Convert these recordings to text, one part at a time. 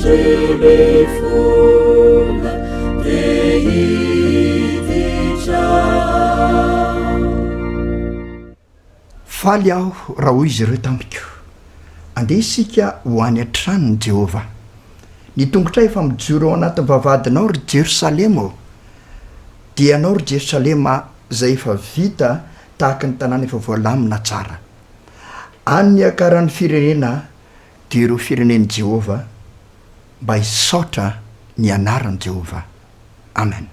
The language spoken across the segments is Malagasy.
Trifola Deiditra. Faly aho raha hoy izy ireo tamiko, andeha isika ho any an-tranony Jehova. Ny tongotra efa mijoro ao anatin'ny vavahadinao ry Jerosalema, dia anao ry Jerosalema izay efa vita tahaka ny tanàna efa voalamina tsara. Any ny akaran'ny firenena dia ireo firenen'i Jehova, mba hisaotra ny anaran'i Jehova. Amen.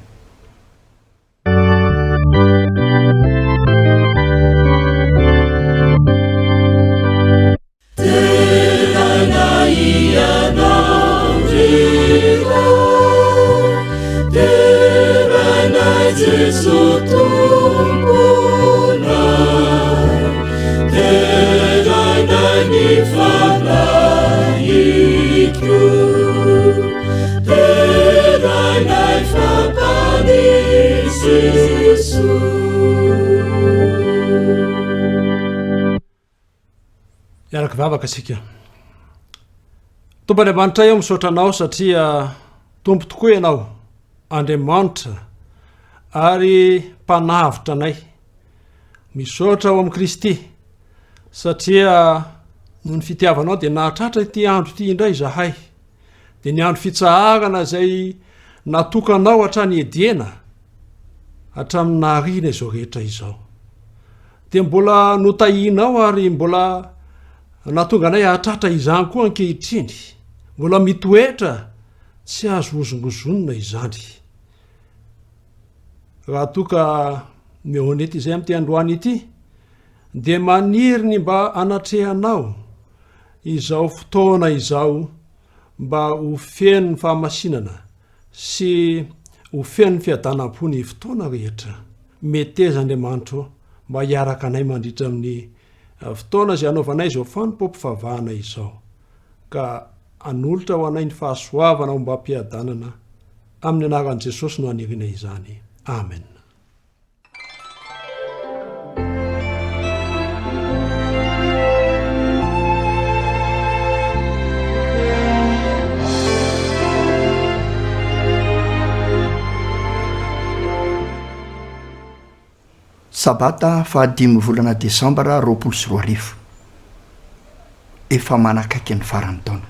Gesù tumpunai, teranai ni fanaiku, teranai fapani Yesu. Iaraka vavaka sika. Tompany Amanitra eo misaotra anao satria tompo tokoa ianao, Andriamanitra ary mpanavitra anay. Misaotra ao amin'ny Kristy satria noho ny fitiavanao dia nahatratra ity andro ity indray zahay. Dia ny andro fitsahagana izay natokanao hatrany Ediena hatramin'ny nahariana izao rehetra izao. Dia mbola notahinao ary mbola natonga anay hahatratra izany koa ankehitriny. Mbola mitoetra tsy azo ozongozonina izany. Raha toka mehonety izay amin'ity androany ity, dia maniry ny mba anatrehanao izao fotoana izao mba ho feno ny fahamasinana sy ho feno ny fiadanam-po ny fotoana rehetra. Meteza Andriamanitra mba hiaraka anay mandritra amin'ny fotoana izay anaovanay izao fanompoam-pivavahana izao, ka anolotra ho anay ny fahasoavana ho mba hampiadanana amin'ny anaran'i Jesosy no anirina izany. Amen. Sabata fahadimy volana Desambra 2024. Efa manakaiky ny farany taona.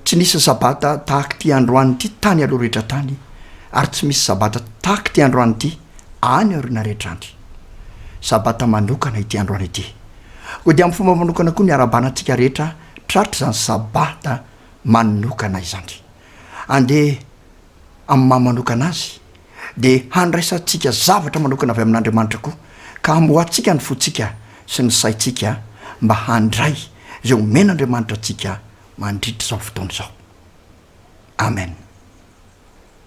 Tsy nisy sabata tahaka ty androany ty tany aloha rehetra tany, ary tsy misy sabata tahaka ty androany ty any aoriana rehetra andry. Sabata manokana ity androany ity. Ko dia amin'ny fomba manokana koa ny arabanantsika rehetra tratra izany sabata manokana izany. Andeha amin'ny maha-manokana azy dia handraisantsika zavatra manokana avy amin'Andriamanitra koa, ka amboatsika ny fotsika sy ny saitsika mba handray izay omen'Andriamanitra antsika mandritra izao fotoana izao. Amen.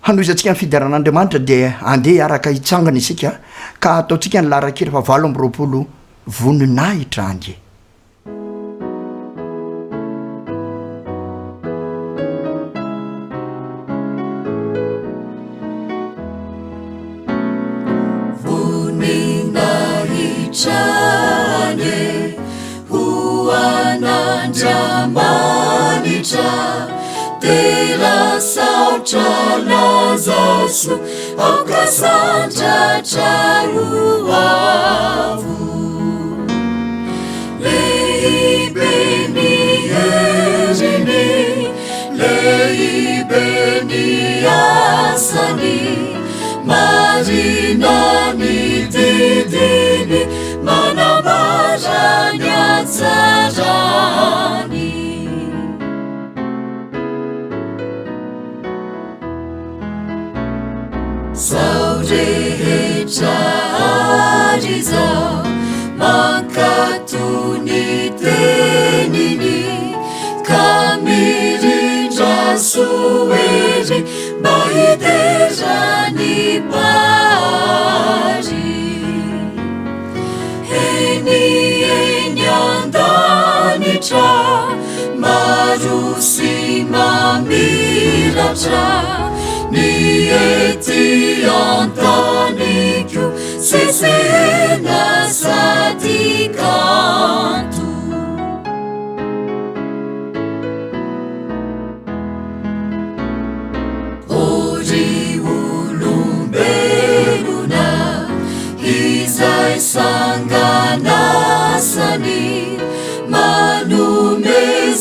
Hanoizantsika ny fidaran'Andriamanitra dia andeha araka hitsangana isika, ka ataontsika ny laran-kely fa 8 voninahitra ange. Tela sautra lazasu aukasanta charuavu leibeni erini leibeni asani marinani didini manabaranya tsarani Saurehetra arizao makatuni tenini kamirindra sueri bahiderani pari heni enyandanitra marusi mamiratra ni eti antaniku sesena sadikantu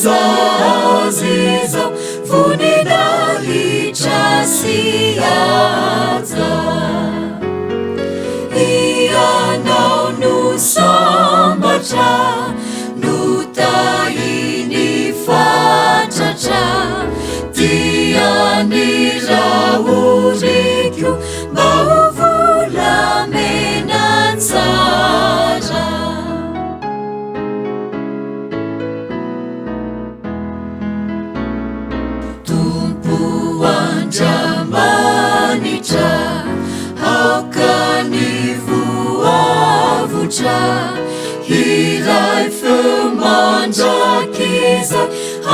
zaziza voninahitra sy aja ianao no sambatra no tahiny fatratra tiany raoriko mba ho volamena tsara tompo andriamanitra aokany voavotra hiray feo mandrakiza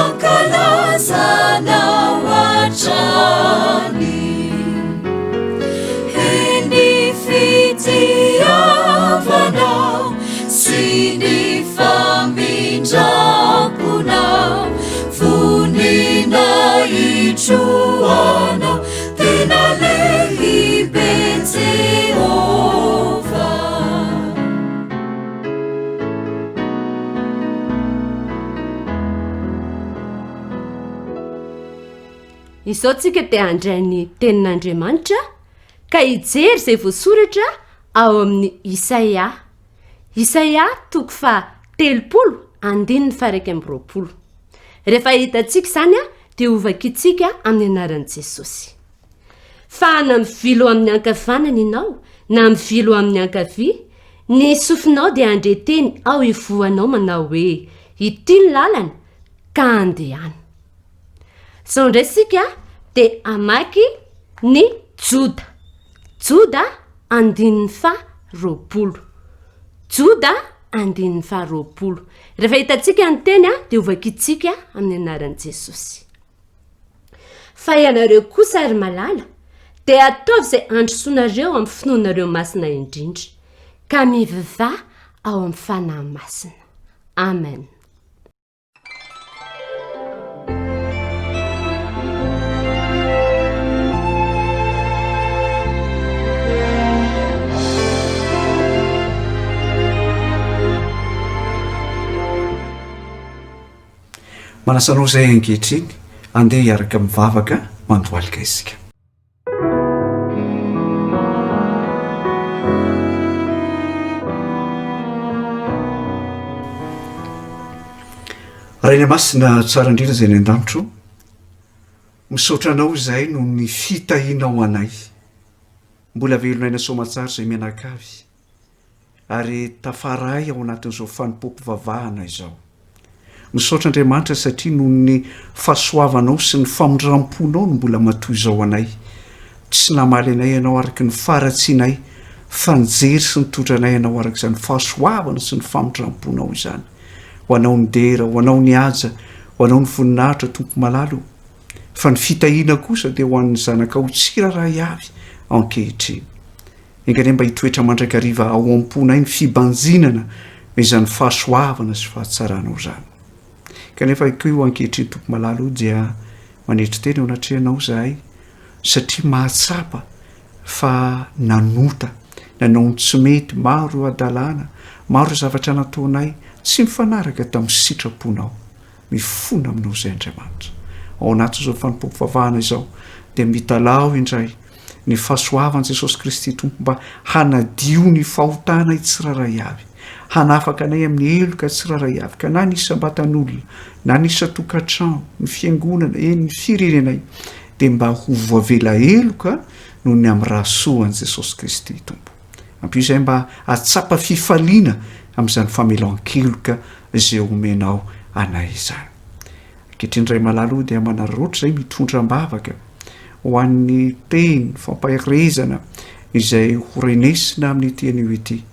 ankalazanao atrany eny fitiavanao sy ny famindramponao vonina itroanao tena lehibe Jehova izao tsika te handray ny tenin'Andriamanitra ka hijery izay voasoratra ao amin'ny Isaia toko fa 30:1-20. Rehefa hitantsika izany dia ovakitsika amin'ny anaran'i Jesosy. Fa na mivilo amin'ny ankavanana ianao na mivilo amin'ny ankavia ny sofinao dia andreteny ao ivoanao manao hoe ity ny lalana ka andehana. Sao indray sika dia amaky ny Joda 20. Joda 20. Rehefa hitantsika ny teny dia ovakitsika amin'ny anaran'i Jesosy. Fa ianareo kosa ary malala dia ataovy izay androsoanareo amin'ny finoanareo masina indrindra ka mivavaha ao amin'ny fanahy masina. Amen. Manasanao izay ankehitriny andeha hiaraka mivavaka mandohalika isika. Rainy masina tsara indrindra izay ny an-danitro misaotranao izay no ny fitahinao anay mbola velonay soamatsara izay mianakavy ary tafaray ao anatin'izao fanompoam-pivavahana izao. Misaotra Andriamanitra satria noho ny fahasoavanao sy ny famondram-ponao no mbola matoy izao anay. Tsy namaly anay ianao araka ny faratsinay fa nijery sy nitondra anay ianao araka izany fahasoavana sy ny famondram-ponao izany. Ho anao ny dera, ho anao ny aja, ho anao ny voninahitra tompo malalo. Fa ny fitahiana kosa dia ho an'ny zanakao tsiraray avy ankehitriny. Engany mba hitoetra mandrakariva ao am-ponay ny fibanjinana izany fahasoavana sy fahatsaranao izany. Kanefa io ankehitriny tompo malalo dia manetry teny ao anatrehanao zahay satria mahatsapa fa nanota nanao ny tsy mety maro adalana maro zavatra nataonay tsy mifanaraka tamin'ny sitraponao mifona aminao izay Andriamanitra. Ao anatin'izao fanompoam-pivavahana izao dia mitalao indray ny fahasoavan'i Jesosy Kristy tompo mba hanadio ny fahotana tsiraray avy. Hanafaka anay amin'ny heloka tsiraray avy ka na ny isam-batan'olona na ny isa-tokantrano ny fiangonana ny firenenay dia mba ho voavela heloka noho ny amin'ny rahasoan'i Jesosy Kristy tompo. Ampio izay mba atsapa fifaliana amin'izany famelan-keloka izay omenao anay izany. Ankehitriny ray malalo dia manaroatra izay mitondram-bavaka ho an'ny teny fampaherezana izay horenesina amin'ny tean'io ity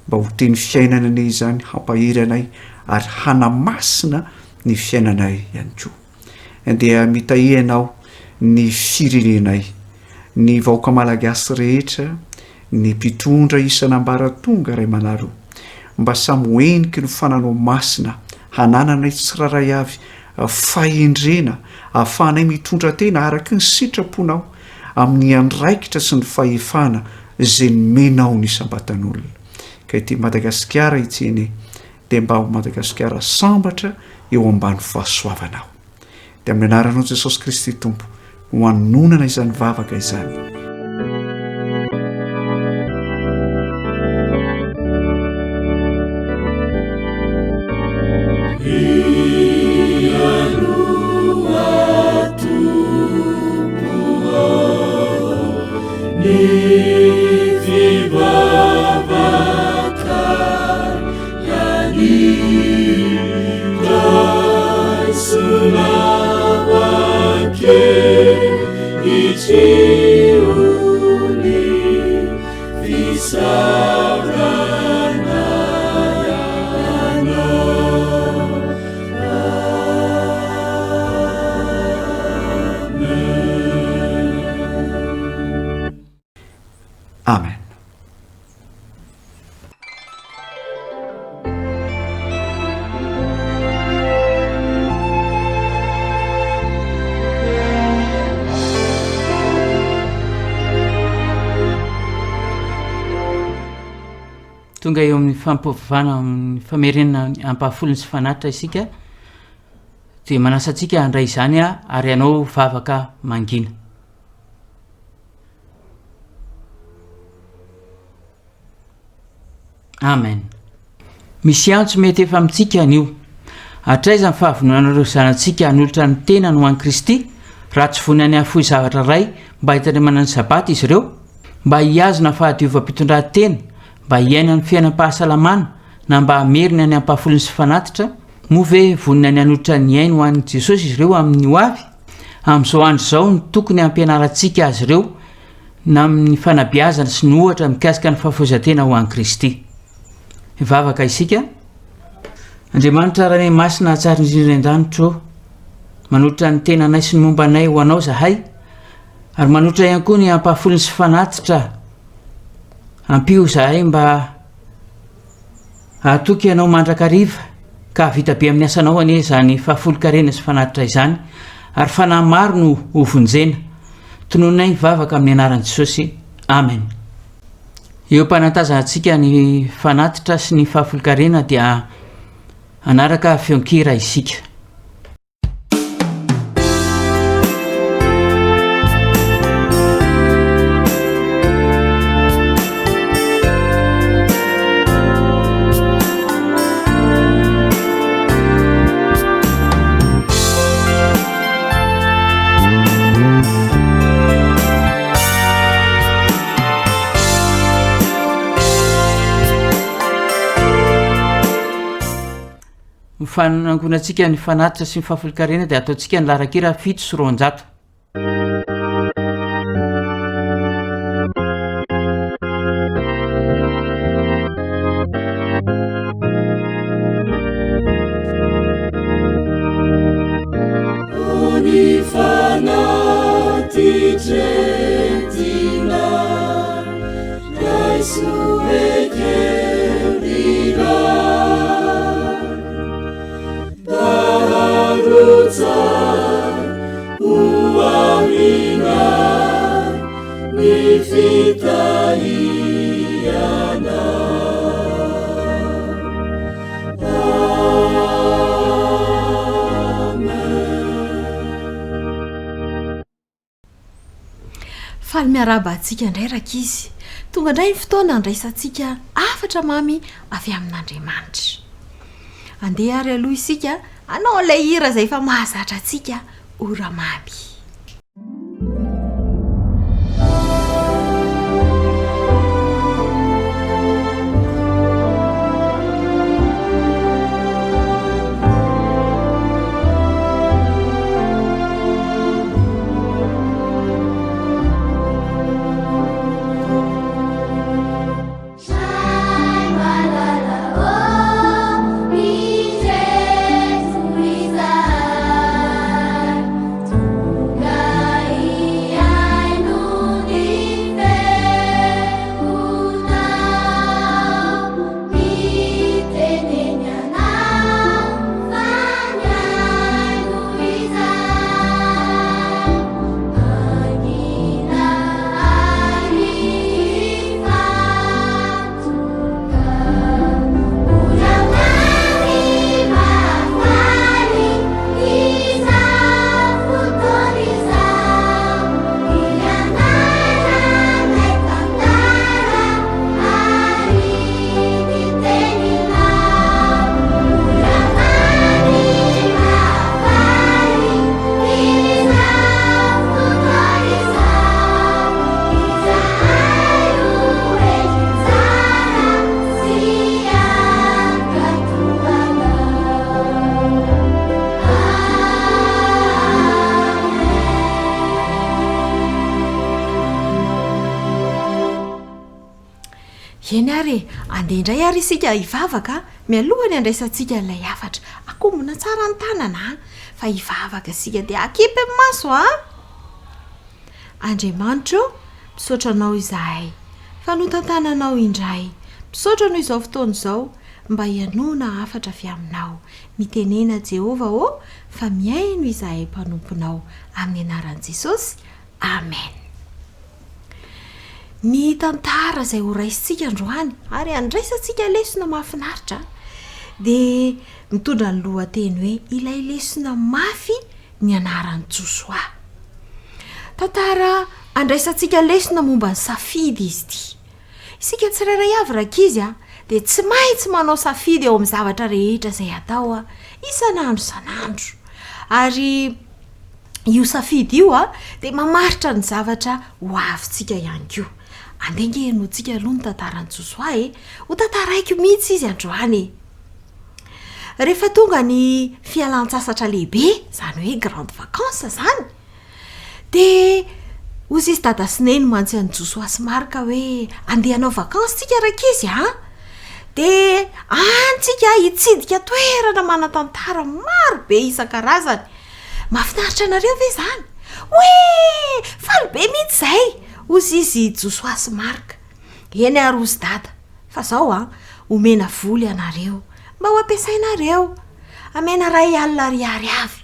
mba ho teny fiainana anay izany hampahery anay ary hanamasina ny fiainanay ihany koa. Dia mitahianao ny firenenay, ny vahoaka malagasy rehetra, ny mpitondra isan'ambaratonga ray manaro mba samy hoeniky ny fananao masina hanananay tsiraray avy fahendrena ahafahanay mitondra tena araka ny sitraponao amin'ny andraikitra sy ny fahefana izay nomenao ny isam-batan'olona. Ka ity Madagasikara itseny dia mba ho Madagasikara sambatra eo ambany fahasoavanao. dia amin'ny anaranao jesosy kristy tompo ho anonana izany vavaka izany. Amen. tonga eo amin'ny fampivavahana amin'ny famerenana ampahafolony sy fanatitra isika dia manasantsika handray izany ary ianao vavaka mangina. Amen. Misy antso mety efa amintsika anio. Hatraiza ny fahavononanareo zanantsika hanolotra ny tena no an'i Kristy raha tsy vonany afoy zavatra ray mba hitandremana ny sabata izy ireo, mba hiazona fahadiovam-pitondran-tena, mba hiaina ny fiainam-pahasalamana na mba hamerina ny ampahafolony sy fanatitra, moa ve vonina ny hanolotra ny ainy ho an'i Jesosy izy ireo amin'ny ho avy? Amin'izao andro izao ny tokony hampianarantsika azy ireo na amin'ny fanabeazana sy ny ohatra mikasika ny fahafoizan-tena ho an'i Kristy. Vavaka isika. Andriamanitra raha ny masina tsara indrindra an-danitro, manolotra ny tenanay sy ny mombanay ho anao zahay, ary manolotra ihany koa ny ampahafolony sy fanatitra. Ampio zahay mba ahatoky ianao mandrakariva ka vita be amin'ny asanao anie izany fahafolo-karena sy fanatitra izany, ary fanahy maro no hovonjena. Tononay vavaka amin'ny anaran'i Jesosy. Amen. Eo mpanantazantsika ny fanatitra sy ny fahafolo-karena dia anaraka feonkira isika. Fanangonantsika ny fanatitra sy ny fahafolo-karena dia ataontsika ny larakira 700. Faly miaraba antsika indray rakizy. Tonga indray ny fotoana andraisantsika afatra mamy avy amin'Andriamanitra. Andeha ary aloha isika anao ilay hira izay efa mahazatra antsika ora mamy. Oh eny ary andeha indray ary isika hivavaka mialohany andraisantsika ilay afatra akomona tsara ny tanana fa hivavaka sika dia akipy maso Andriamanitra misaotra anao izahay fa notantananao indray misaotra anao izao fotoana izao mba hianoana afatra avy aminao mitenena Jehova fa miaino izahay mpanomponao amin'ny anaran'i Jesosy amen. Ny tantara izay ho raisintsika androany ary andraisantsika lesona mahafinaritra dia mitondra ny lohateny hoe ilay lesona mafy ny anaran'i Josoa. Tantara andraisantsika lesona momba ny safidy izy ity. Isika tsirairay avy rakizy dia tsy maintsy manao safidy eo amin'ny zavatra rehetra izay atao isanandro sanandro. Ary io safidy io dia mamaritra ny zavatra ho avintsika ihany koa. Andengenontsika aloha ny tantaran'i Josoa ho tantaraiko mihitsy izy androany. Rehefa tonga ny fialan-tsasatra lehibe, izany hoe grande vacances zany, dia ozy izy dada sy neny mantsy an'i Josoa sy Marika hoe andeha hanao vacances tsika rakizy dia antsika hitsidika toerana manatantara maro be isan-karazany. Mahafinaritra anareo ve zany? Hoe faly be mihitsy izay ozy izy Josoa sy Marika. Eny ary ozy dada fa zao omena voly anareo mba ho ampiasainareo amena 2,000 ariary avy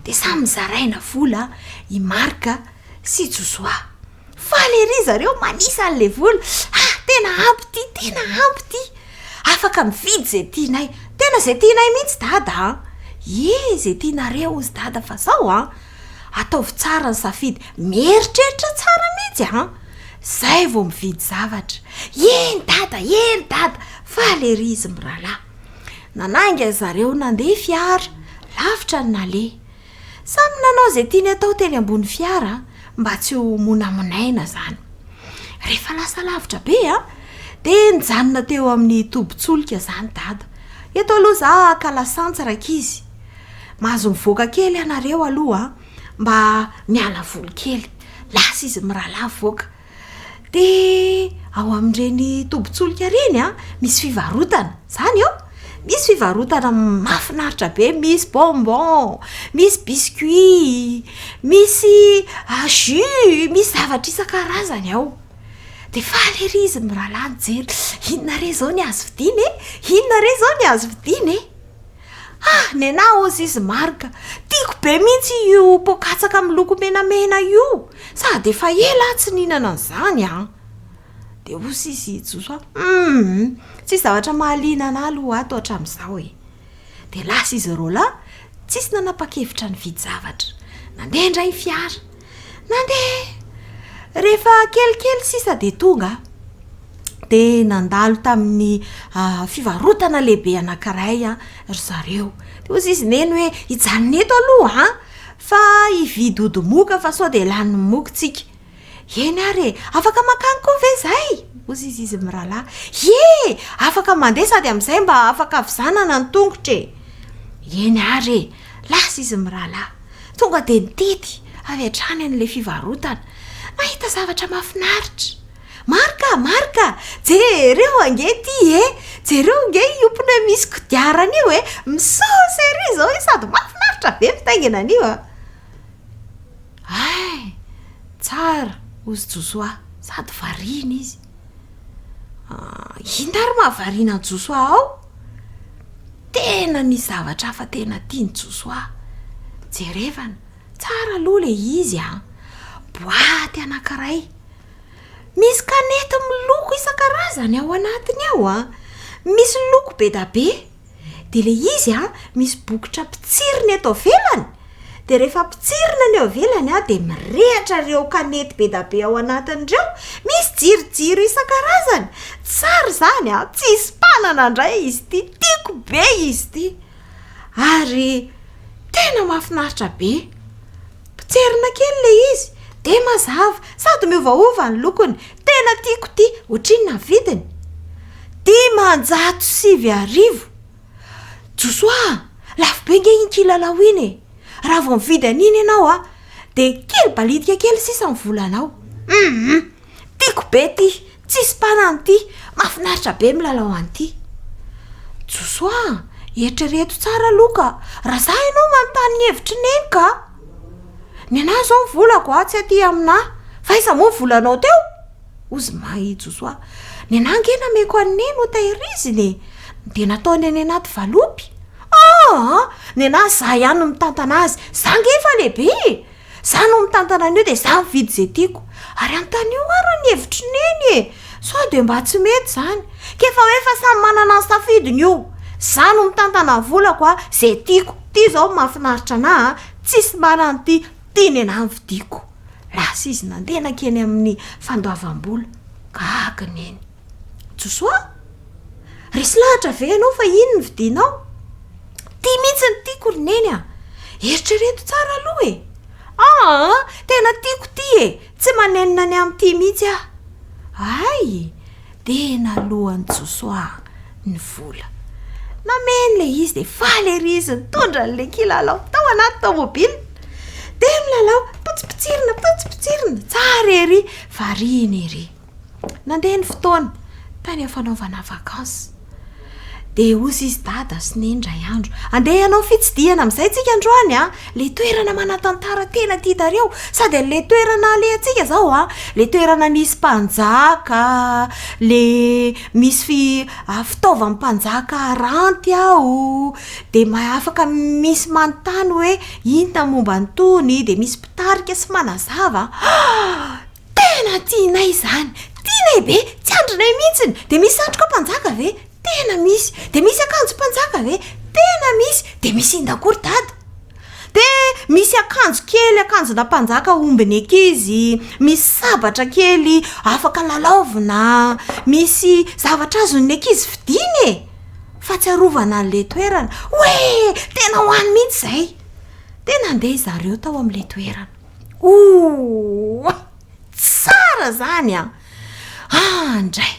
dia samy zaraina voly i Marika sy Josoa. Faly ery zareo manisa an'le voly. Tena ampy ty afaka mividy zay tianay, tena zay tianay mihitsy dada. Zay tianareo ozy dada fa zao ataovy tsara ny safidy, mieritreritra tsara mihitsy zay vao mividy zavatra. Eny dada faly ery izy mirahalahy. Nananga zareo nandeha fiara lavitra ny nale. Samy nanao zay tiany atao teny ambony fiara mba tsy ho monamonaina zany. Rehefa lasa lavitra be dia nijanona teo amin'ny tobin-tsolika zany dada. Eto aloha za kalasantsy rakizy. Mahazo mivoaka kely ianareo aloha mba miala voly kely. Lasa izy mirahalahy voaka. Dia ao amin'ireny tobin-tsolika reny misy fivarotana. Zany misy fivarotana mahafinaritra be, misy bonbon, misy biscuit, misy jus, misy zavatra isan-karazany ao. Dia faly ery izy mirahalahy nijery. Inona re zao ny azo vidiny? Nenahy ozy izy Marika, tiako be mihitsy io pokatsaka miloko menamena io, sady efa ela tsy nihinana an'izany Dia ozy izy Josoa, tsy zavatra mahaliana anahy aloha atao hatramin'izao Dia lasa izy rola tsisy nanapa-kevitra nividy zavatra. Nandeha indray fiara. Rehefa kelikely sisa dia tonga dia nandalo tamin'ny fivarotana lehibe anankiray ry zareo. Dia ozy izy neny hoe hijanona eto aloha fa hividy ody-moka fa sao dia lany mokotsika. Eny ary afaka makany koa ve zay? Ozy izy mirahalahy. Afaka mandeha sady amin'izay mba afaka avizanana ny tongotra. Eny ary lasa izy mirahalahy. Tonga dia nitety avy hatrany an'ilay fivarotana. Nahita zavatra mahafinaritra. Marika, jereo ange ty jereo ange io pneu misy kodiarana io misaosy ery zao sady mahafinaritra be mitainginan'io tsara ozy Josoa sady variana izy. Inona ary mahavariana ny Josoa ao? Tena ny zavatra hafa tena tiany Josoa. Jerevana tsara aloha le izy boaty anankiray. Misy kanety miloko isan-karazany ao anatiny ao misy loko be da be. Dia le izy misy bokotra pitsiriny eto avelany. Dia rehefa pitsirina ny eo avelany dia mirehatra ireo kanety be da be ao anatin'ireo. Misy jirojiro isan-karazany. Tsara zany tsisy mpanana indray izy ty. Tiako be izy ty. Ary tena mahafinaritra be. Pitserina kely le izy dia mazava sady miovaova ny lokony. Tena tiako ty. Ohatrinona ny vidiny? 500,000. Josoa, lafo be nge iny kilalao iny raha vao mividy an'iny ianao dia kely balitika kely sisa ny volanao. Tiako be ty. tsisy mpananyity mahafinaritra be milalao an'ity josoa eritrereto tsara loka raha za ianao manontany hevitry neny ka ny anahy zao mivolako a tsy aty aminah fa iza moa volanao teo ozy mahi josoa ny anangena meko anneny ho tahiriziny de nataony any anaty valopy ny anahy za ihany no mitantana azy za ngefa lehibe za no mitantana an'io de za mividy zay tiako ary antan'io ara ny hevitry neny e sao de mba tsy mety zany kefa hoefa samy manana ny safidiny io za no mitantana volako a zay tiako ty zao mahafinaritra anah tsisy manan'ity tiany anahy mividiko lasa izy nandena keny amin'ny fandoavam-bola kahaka neny josoa resy lahatra ve ianao fa iny ny vidinao ty mihitsy ny tiako roneny a eritrereto tsara aloha e tena tiako ty e tsy manenina ny am'ty mihitsy ay tena alohan'ny josoa ny vola nameny le izy de faly ery izy nitondra n'le kilalao tao anaty tomobily de milalao potsipotsirina tsara ery variny ery nandeha ny fotoana tany afanaovana vakansy de ozy izy dada sy nendray andro andeha ianao fitsidiana amin'izay tsika androany le toerana manatantara tena tiatareo sady le toerana le atsika zao le toerana misy mpanjaka le misy fitaovam-panjaka ranty ao de afaka misy manontany hoe inona momba nytony de misy mpitarika sy manazava tena tianay zany tianay be tsy andrinay mihitsiny de misy satroka mpanjaka ve tena misy de misy akanjo mpanjaka ve tena misy de misy indakory dada de misy akanjo kely akanjona mpanjaka ombiny ankizy misy sabatra kely afaka lalaovina misy zavatra azon'ny ankizy vidiny fa tsy arovana n'le toerana hoe tena hoany mihitsy zay tena andeha zareo tao amin'le toerana tsara zany andray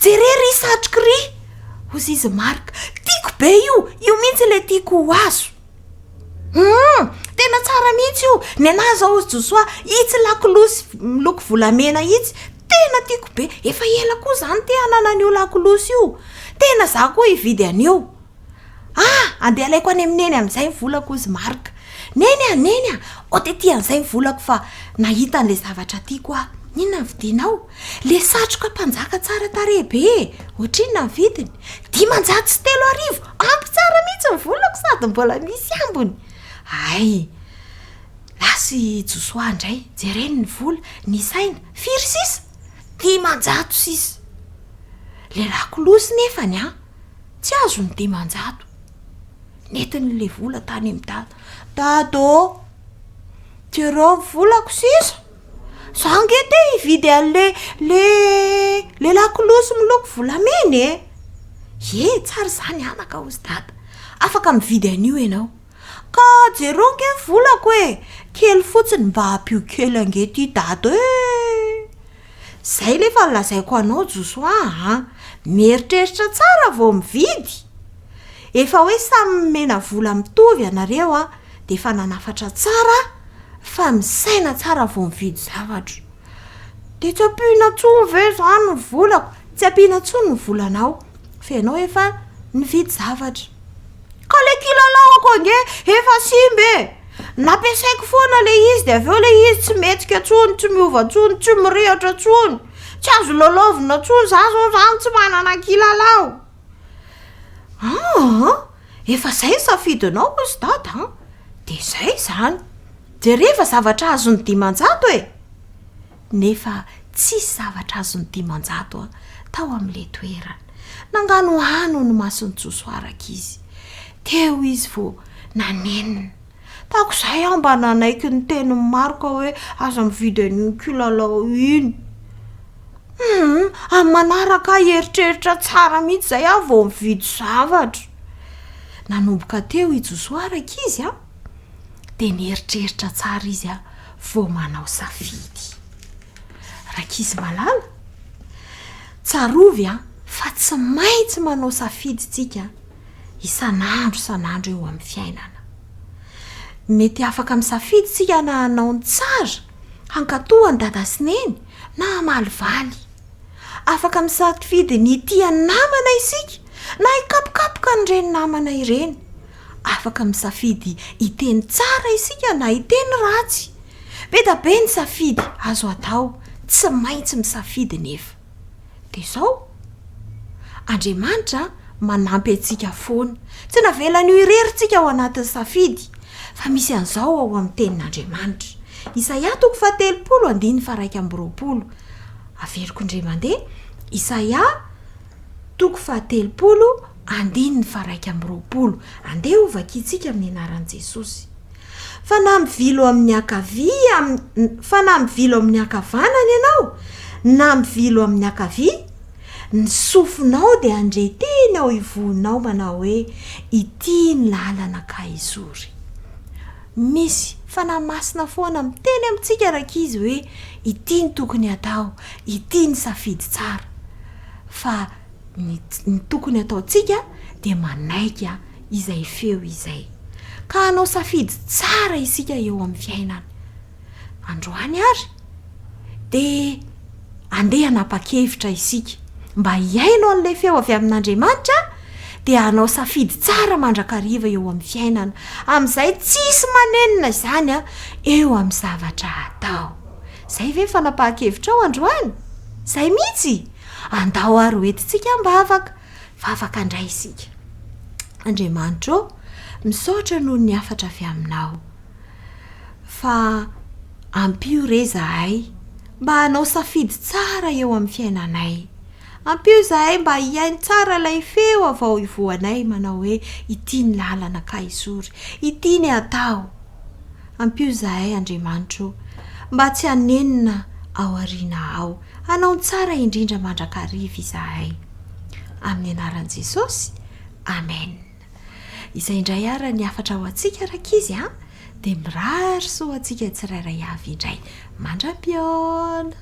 jerery satrokry ozy izy marika tiako be io mihitsy le tiako ho azo tena tsara mihitsy io ny anahy zao ozy josoa itsy lakolosy miloko volamena itsy tena tiako be efa ela koa zany te ananan'io lakolosy io tena za koa hividy an'io andeha alaiko any amineny amin'izay mivolako ozy marika neny otety an'izay mivolako fa nahita an'le zavatra tiako inona ny vidinao le satroka mpanjaka tsara tarebe ohatrinona ny vidiny 500 sy 3,000 ampy tsara mihitsy ny volako sady mbola misy ambony ay lasy josoa indray jereny ny vola ny saina firy sisa 500 sisa le lakolosy nefany tsy azo ny 500 netin'le vola tany amin'ny dado jereo volako sisa sange te hividy an'le le lakolosy miloko volameny tsara zany anaka ozy dada afaka mividy an'io ianao ka jereo nge volako kely fotsiny mba hampio kely angety dado zay lefa lazaiko anao josoa mieritreritra tsara vao mividy efa hoe samy mena vola mitovy anareo de efa nanafatra tsara fa misaina tsara vao mividy zavatra de tsy ampiana tsony ve zany ny volako tsy ampiana tsony ny volanao fa ianao efa nividy zavatra ka le kilalaoko ange efa simbe nampiasaiko foana le izy de aveo le izy tsy metrika tsony tsy miova tsony tsy mirehatra tsony tsy azo lalaovina tsony za zao zany tsy manana kilalao efa zay safidinao ozy dada de zay zany jereva zavatra azony 500 nefa tsisy zavatra azony 500 tao amin'le toerana nangano ano no masony josoaraka izy teo izy vo nanenina taako zay mba nanaiky ny teny marika hoe aza mividy ny kilalao iny amin'ny manaraka eritreritra tsara mihitsy zay vao mividy zavatra nanomboka teo i josoaraka izy de nieritreritra tsara izy vao manao safidy rakizy malala tsarovy fa tsy maintsy manao safidy tsika isan'andro eo amin'ny fiainana mety afaka misafidy tsika na hanao ny tsara hankatohany dada sy neny na malivaly afaka misafidy ny tiany namana isika na hikapokapoka nyreny namana ireny, afaka misafidy iteny tsara isika na iteny ratsy. Be da be ny safidy azo atao, tsy maintsy misafidy nefa. Dia izao Andriamanitra manampy antsika foana, tsy navelany ho ireryntsika ao anatin'ny safidy, fa misy an'izao ao amin'ny tenin'Andriamanitra. Isaia 7:1-20. Averiko indray mandeha. Isaia 7:1-20. Andeha ho vakitsika amin'ny anaran'i Jesosy. Fa na mivilo amin'ny ankavanana ianao, na mivilo amin'ny ankavia, ny sofinao dia andreteny ao ivonao manao hoe ity ny lalana ka izory. Misy fanamasina foana miteny amintsika rakizy hoe ity ny tokony atao, ity ny safidy tsara. Fa ny tokony ataontsika dia manaika izay feo izay, ka hanao safidy tsara isika eo amin'ny fiainana. Androany ary dia andeha hanapa-kevitra isika mba hiaino an'ilay feo avy amin'Andriamanitra, dia hanao safidy tsara mandrakariva eo amin'ny fiainana. Amin'izay tsisy manenina izany eo amin'ny zavatra atao. Zay ve fanapa-kevitra ao androany? Zay mihitsy. Andao ary hoentintsika mbavaka, fa afaka andray isika. Andriamanitra misaotra noho ny afatra avy aminao, fa ampio re zahay mba hanao safidy tsara eo amin'ny fiainanay. Ampio zahay mba hiaino tsara ilay feo avy ao ivoanay manao hoe ity ny lalana ka izory, ity ny atao. Ampio zahay Andriamanitra mba tsy hanenina ao ariana ao, hanao tsara indrindra mandrakariva izahay. Amin'ny anaran'i Jesosy, amen. Izay indray ara ny afatra ho antsika rakizy dia mirary soa antsika tsirairay avy indray. Mandram-piona.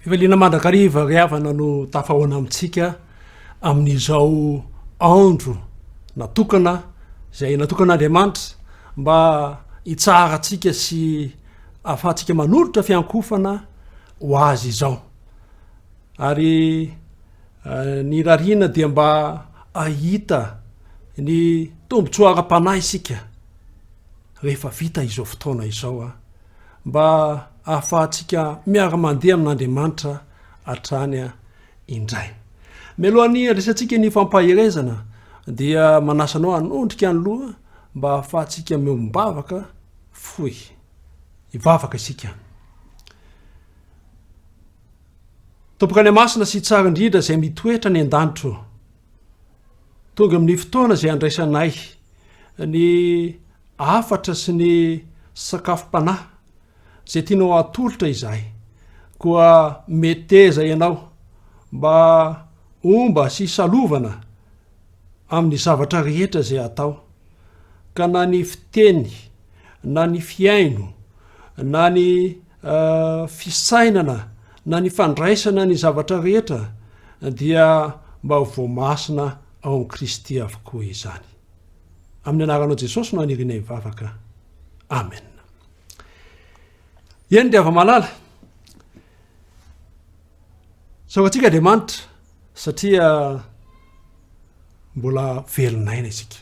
Fivelina mandrakariva ry avana no tafahoana amintsika amin'izao andro natokana zay natokan'Andriamanitra mba hitsaratsika sy ahafahantsika manolotra fiankofana ho azy izao. Ary ny rariana dia mba ahita ny tombotsoara-panahy isika rehefa vita izao fotoana izao mba ahafahantsika miara-mandeha amin'Andriamanitra hatrany indray. Mialohan'ny resantsika ny fampahirezana dia manasanao hanondrika ny loha mba ahafahantsika miombavaka foy hivavaka isika. Tompoka any masina sy tsara indrindra zay mitoetra ny an-danitro, tonga amin'ny fotoana zay andraisanay ny afatra sy ny sakafom-panahy zay tianao atolotra izahay, koa meteza ianao mba omba sy salovana amin'ny zavatra rehetra zay atao, ka na ny fiteny, na ny fiaino, na ny fisainana, na ny fandraisana ny zavatra rehetra dia mba voamasina ao amin'ny Kristy avokoa izany. Amin'ny anaranao Jesosy no anirina mivavaka. Amen. Eny dia ava-malala saokatsika Andriamanitra satria mbola velonaina isika,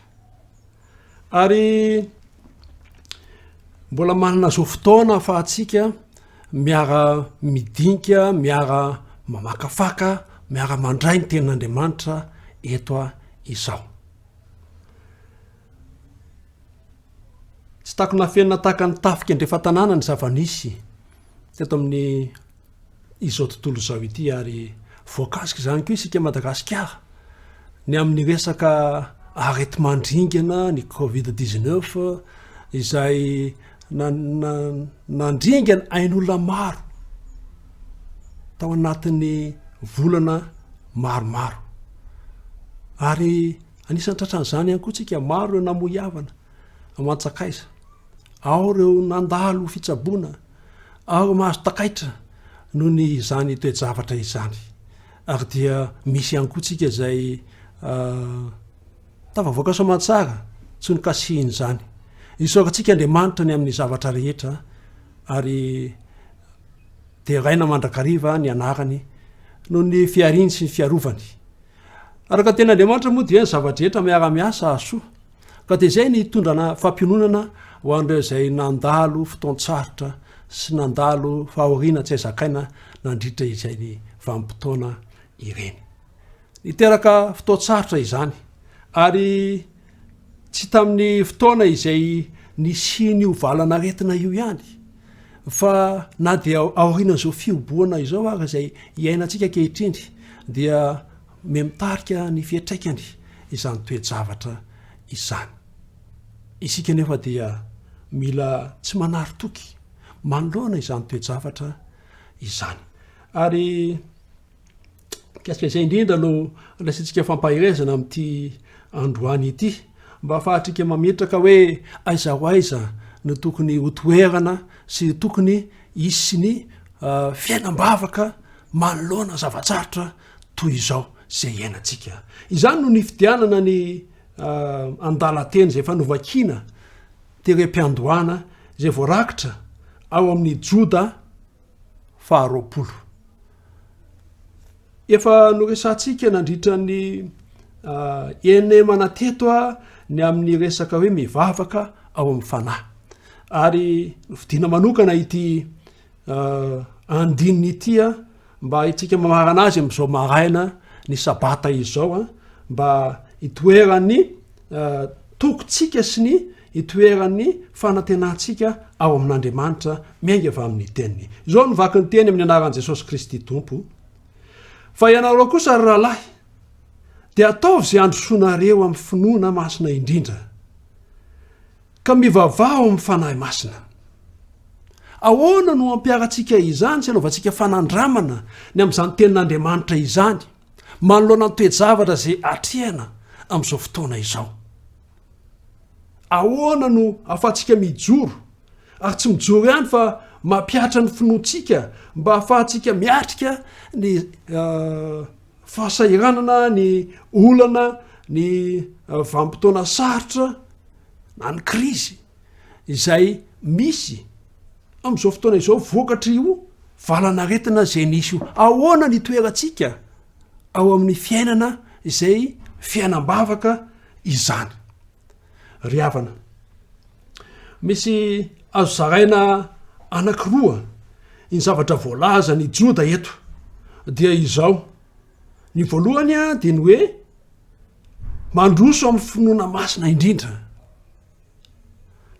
ary mbola manana zao fotoana ahafahantsika miara midinika, miara mamakafaka, miara mandray ny tenin'Andriamanitra eto izao. Tsy takona fenina taka ny tafika andrefa-tanàna ny zava-nisy teto amin'ny izao tontolo izao ity, ary voakasika zany koa isika Madagasikara ny amin'ny resaka areti-mandringana ny Covid-19 izay nandringana ain'olona maro tao anatin'ny volana maromaro, ary anisan'ny tratran'izany ihany koa tsika maro ireo namoiavana aman-tsakaiza, ao ireo nandalo fitsaboana, ao ireo mahazo takaitra noho ny izany toe-javatra izany, ary dia misy ihany koa tsika zay tafavoaka soamantsara tsy nikasihiny zany. Isaorantsika Andriamanitra ny amin'ny zavatra rehetra, ary de raina mandrakariva ny anarany noho ny fiariny sy ny fiarovany. Araka ten'Andriamanitra moa dia ny zavatra-drehetra miara-miasa asoa, ka de zay ny tondrana fampiononana ho an'ireo zay nandalo fotoan-tsarotra sy nandalo fahoriana tsy aizakaina nandritra izay ny vanim-potoana ireny. Niteraka fotoan-tsarotra izany, ary tsy tamin'ny fotoana izay nisiny io valana retina io ihany, fa na dia aoriana zao fioboana izao ary zay iainantsika kehitriny dia mitarika ny fiatraikany izany toe-javatra izany. Isika nefa dia mila tsy manary-toky manoloana izany toe-javatra izany. Ary kasika izay indrindra no raisitsika fampahirezana amin'ity androany ity, mba ahafahatrika mametraka hoe aiza ho aiza no tokony hotoerana sy tokony isy ny fiainam-bavaka manoloana zavatsarotra toy izao zay iainantsika. Izany no nifidianana ny andalateny zay fanovakina terem-piandohana zay voarakitra ao amin'ny Joda 20. Efa noresantsika nandritra ny ene manateto ny amin'ny resaka hoe mivavaka ao amin'ny fanahy, ary vidina manokana ity andininy ity mba itsika mamarana azy am'izao maraina ny sabata izao mba hitoerany tokotsika sy ny hitoerany fanantenantsika ao amin'Andriamanitra miainga avy amin'ny teniny. Izao novaky ny teny amin'ny anaran'i Jesosy Kristy Tompo. Fa ianareo kosa rahalahy, dia ataovy zay androsonareo amin'ny finoana masina indrindra, ka mivavao amin'ny fanahy masina. Ahoana no ampiaratsika izany sy anaovantsika fanandramana ny amin'izany tenin'Andriamanitra izany, manoloana ny toe-javatra zay atrehana amin'izao fotoana izao? Ahoana no ahafahantsika mijoro, ary tsy mijoro ihany fa mampiatra ny finoantsika mba hahafahantsika miatrika ny fahasairanana ny olana ny vampitoana sarotra na ny krizy izay misy am'izao fotoana izao vokatra io valanaretina zay nisy io ahoana ny toerantsika ao amin'ny fiainana izay fiainam-bavaka izany ry havana misy azo zaraina anankiroa ny zavatra voalaza ny joda eto dia izao ny voalohany a dia ny hoe mandroso amin'ny finoana masina indrindra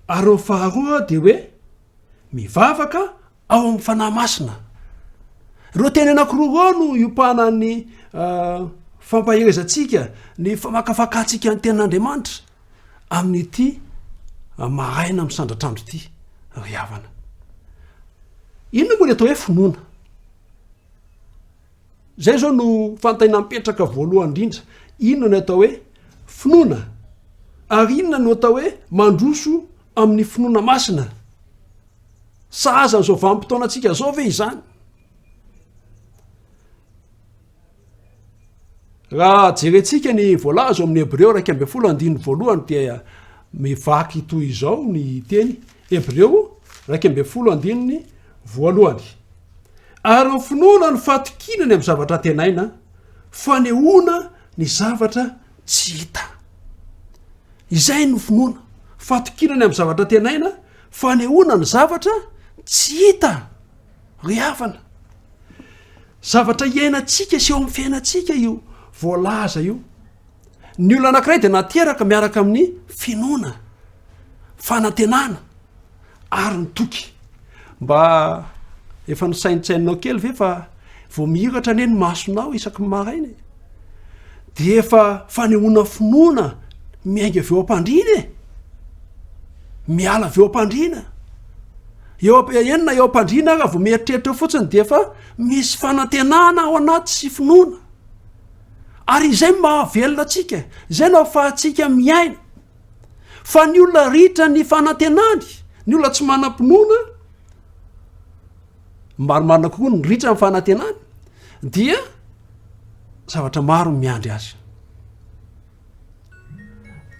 ary ny faharoa dia hoe mivavaka ao amin'ny fanahy masina ireo teny anankiroa no iopana ny fampaherezantsika ny famakafakatsika ny tenin'Andriamanitra amin'ity maraina misandratrandro ity ry havana inona moa ny atao hoe finoana zay zao no fantaina mipetraka voalohany indrindra inona ny atao hoe finoana ary inona no atao hoe mandroso amin'ny finoana masina sahaza n'izao vanim-potoanantsika zao ve izany raha jerentsika ny voalazo amin'ny Hebreo 1:10 dia mivaky toy izao ny teny Hebreo 1:10 ary ny finoana ny fatokinany amin'ny zavatra tenaina fanehoana ny zavatra tsy hita izay no finoana fatokinany amin'ny zavatra tenaina fanehoana ny zavatra tsy hita ry havana zavatra iainantsika sy eo amin'ny fiainantsika io voalaza io ny olona anankiray dia nateraka miaraka amin'ny finoana fanantenana ary ny toky mba efa nisaintsaininao kely ve fa vao mihiratra ane ny masonao isaky ny maraina dia efa fanehoana finoana miainga aveo am-pandriana miala aveo am-pandriana enina eo am-pandriana raha vao mieritreritra fotsiny dia efa misy fanantenana ao anaty sy finoana ary izay mahavelona atsika izay no ahafahantsika miaina fa ny olona ritra ny fanantenany ny olona tsy manam-pinoana maromarina kokoa ny ritra ny fanantenany dia zavatra maro miandry azy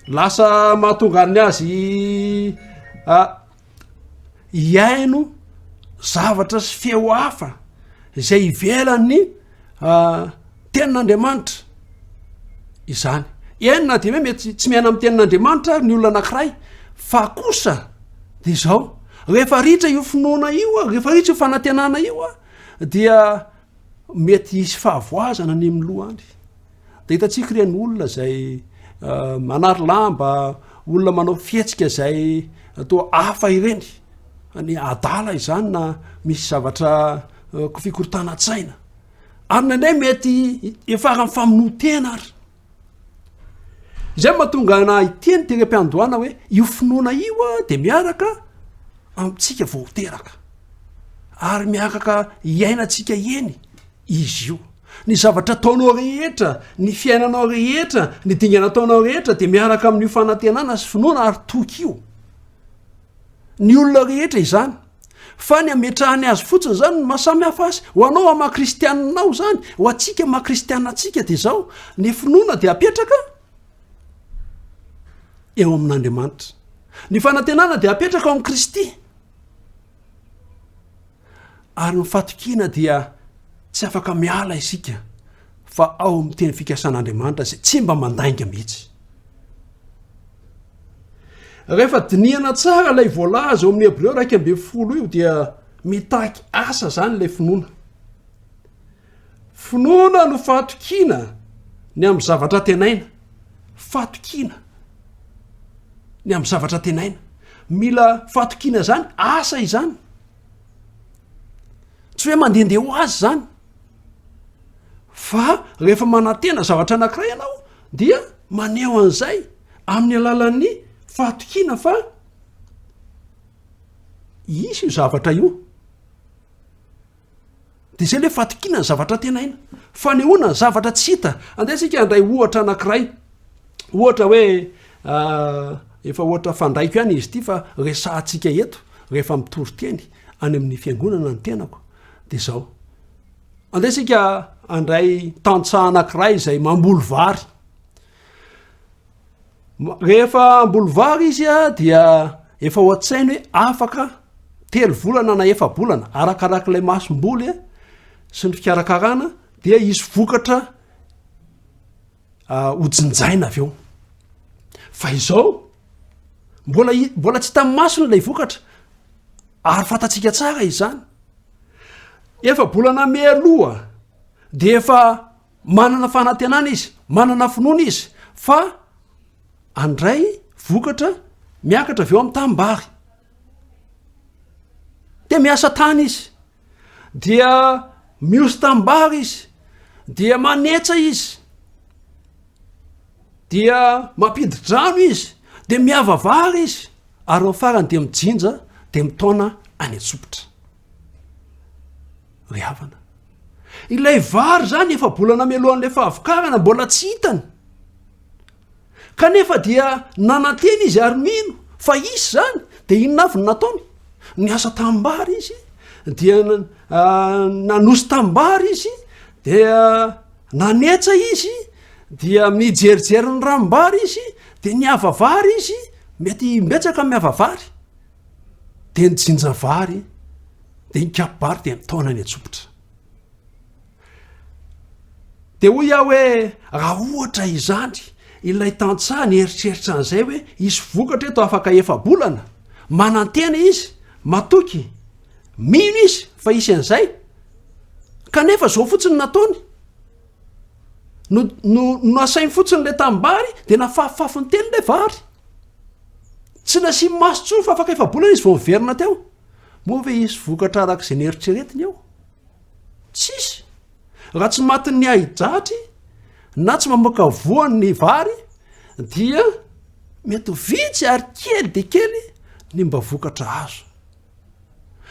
lasa mahatongany azy iaino zavatra sy feo hafa izay ivelany tenin'Andriamanitra izany enina dia hoe mety tsy miaina amin'ny tenin'Andriamanitra ny olona anankiray fa kosa dia izao rehefa ritra io finoana io rehefa ritra io fanantenana io dia mety hisy fahavoazana ny miloha andry dia hitantsika ireny olona zay manary lamba olona manao fietsika zay atao hafa ireny ny adala izany na misy zavatra fikorotana-tsaina ary nandray mety efa ary famonotena ary izay mahatonga na iteny terem-piandohana hoe io finoana io dia miaraka amintsika voateraka ary miaraka iainantsika eny izy io ny zavatra ataonao rehetra ny fiainanao rehetra ny dingana ataonao rehetra dia miaraka amin'io fanantenana sy finoana ary toky io ny olona rehetra izany fa ny ametrahany azy fotsiny zany no mahasamy hafa azy ho anao amaha-kristianinao zany ho atsika maha-kristianina atsika dia zao ny finoana dia apetraka eo amin'Andriamanitra ny fanantenana dia apetraka ao amin'ny Kristy ary ny fatokina dia tsy afaka miala isika fa ao amin'ny teny fikasan'Andriamanitra zay tsy mba mandainga mihitsy rehefa dinihana tsara ilay voalaza ao amin'ny Hebreo 1:10 io dia mitaky asa zany ilay finoana finoana no fatokina ny amin'ny zavatra tenaina fatokina ny amin'ny zavatra tenaina mila fatokina zany asa izany tsy hoe mandehandeha ho azy zany fa rehefa manantena zavatra anankiray ianao dia maneho an'izay amin'ny alalan'ny fatokina fa isy io zavatra io dia zay le fatokina ny zavatra tenaina fanehoana ny zavatra tsy hita andehantsika andray ohatra anankiray ohatra hoe efa ohatra fandraiko ihany izy ity fa resahantsika eto rehefa mitory teny any amin'ny fiangonana ny tenako de zao andesika andray tantsa anankiray izay mamboly vary rehefa amboly vary izy a dia efa ho an-tsainy hoe afaka 3 volana na 4 volana arakarak'ilay masomboly a sy ny fikarakarana dia izy vokatra hojinjaina avy eo fa izao mbola tsy tamin'ny masony ilay vokatra ary fantatsika tsara izany efa bolana mialoha de efa manana fanantenana izy manana finoana izy fa andray vokatra miakatra avy eo amin'ny tambary de miasa tany izy dia miosy tambary izy dia manetsa izy dia mampididrano izy de miavavary izy ary farany de mijinja de mitona any atsopotra ry havana ilay vary zany efa bolana mialohan'lay fahavokarana mbola tsy hitany kanefa dia nananteny izy ary mino fa isy zany de inona avy ny nataony ny asa tambary izy dia nanosy tambary izy dia nanetsa izy dia mijerijery ny rambary izy de niavavary izy mety mbetsaka miavavary de nijinjavary de nikapobary de mitona ny atsopotra de hoy aho hoe raha ohatra izany ilay tantsaha ny eritreritra an'izay hoe isy vokatra eto afaka 4 bolana manantena izy matoky mino izy fa isy an'izay kanefa zao fotsiny nataony no asainy fotsiny le tambary de nafafafiny teny le vary tsy nasi maso fa afaka 4 bolana izy vao miverina teo moa ve isy vokatra arak'izay nieritreretiny eo tsisy raha tsy matiny ahidraty na tsy mamoaka voany ny vary dia mety vitsy ary kely de kely ny mba vokatra azo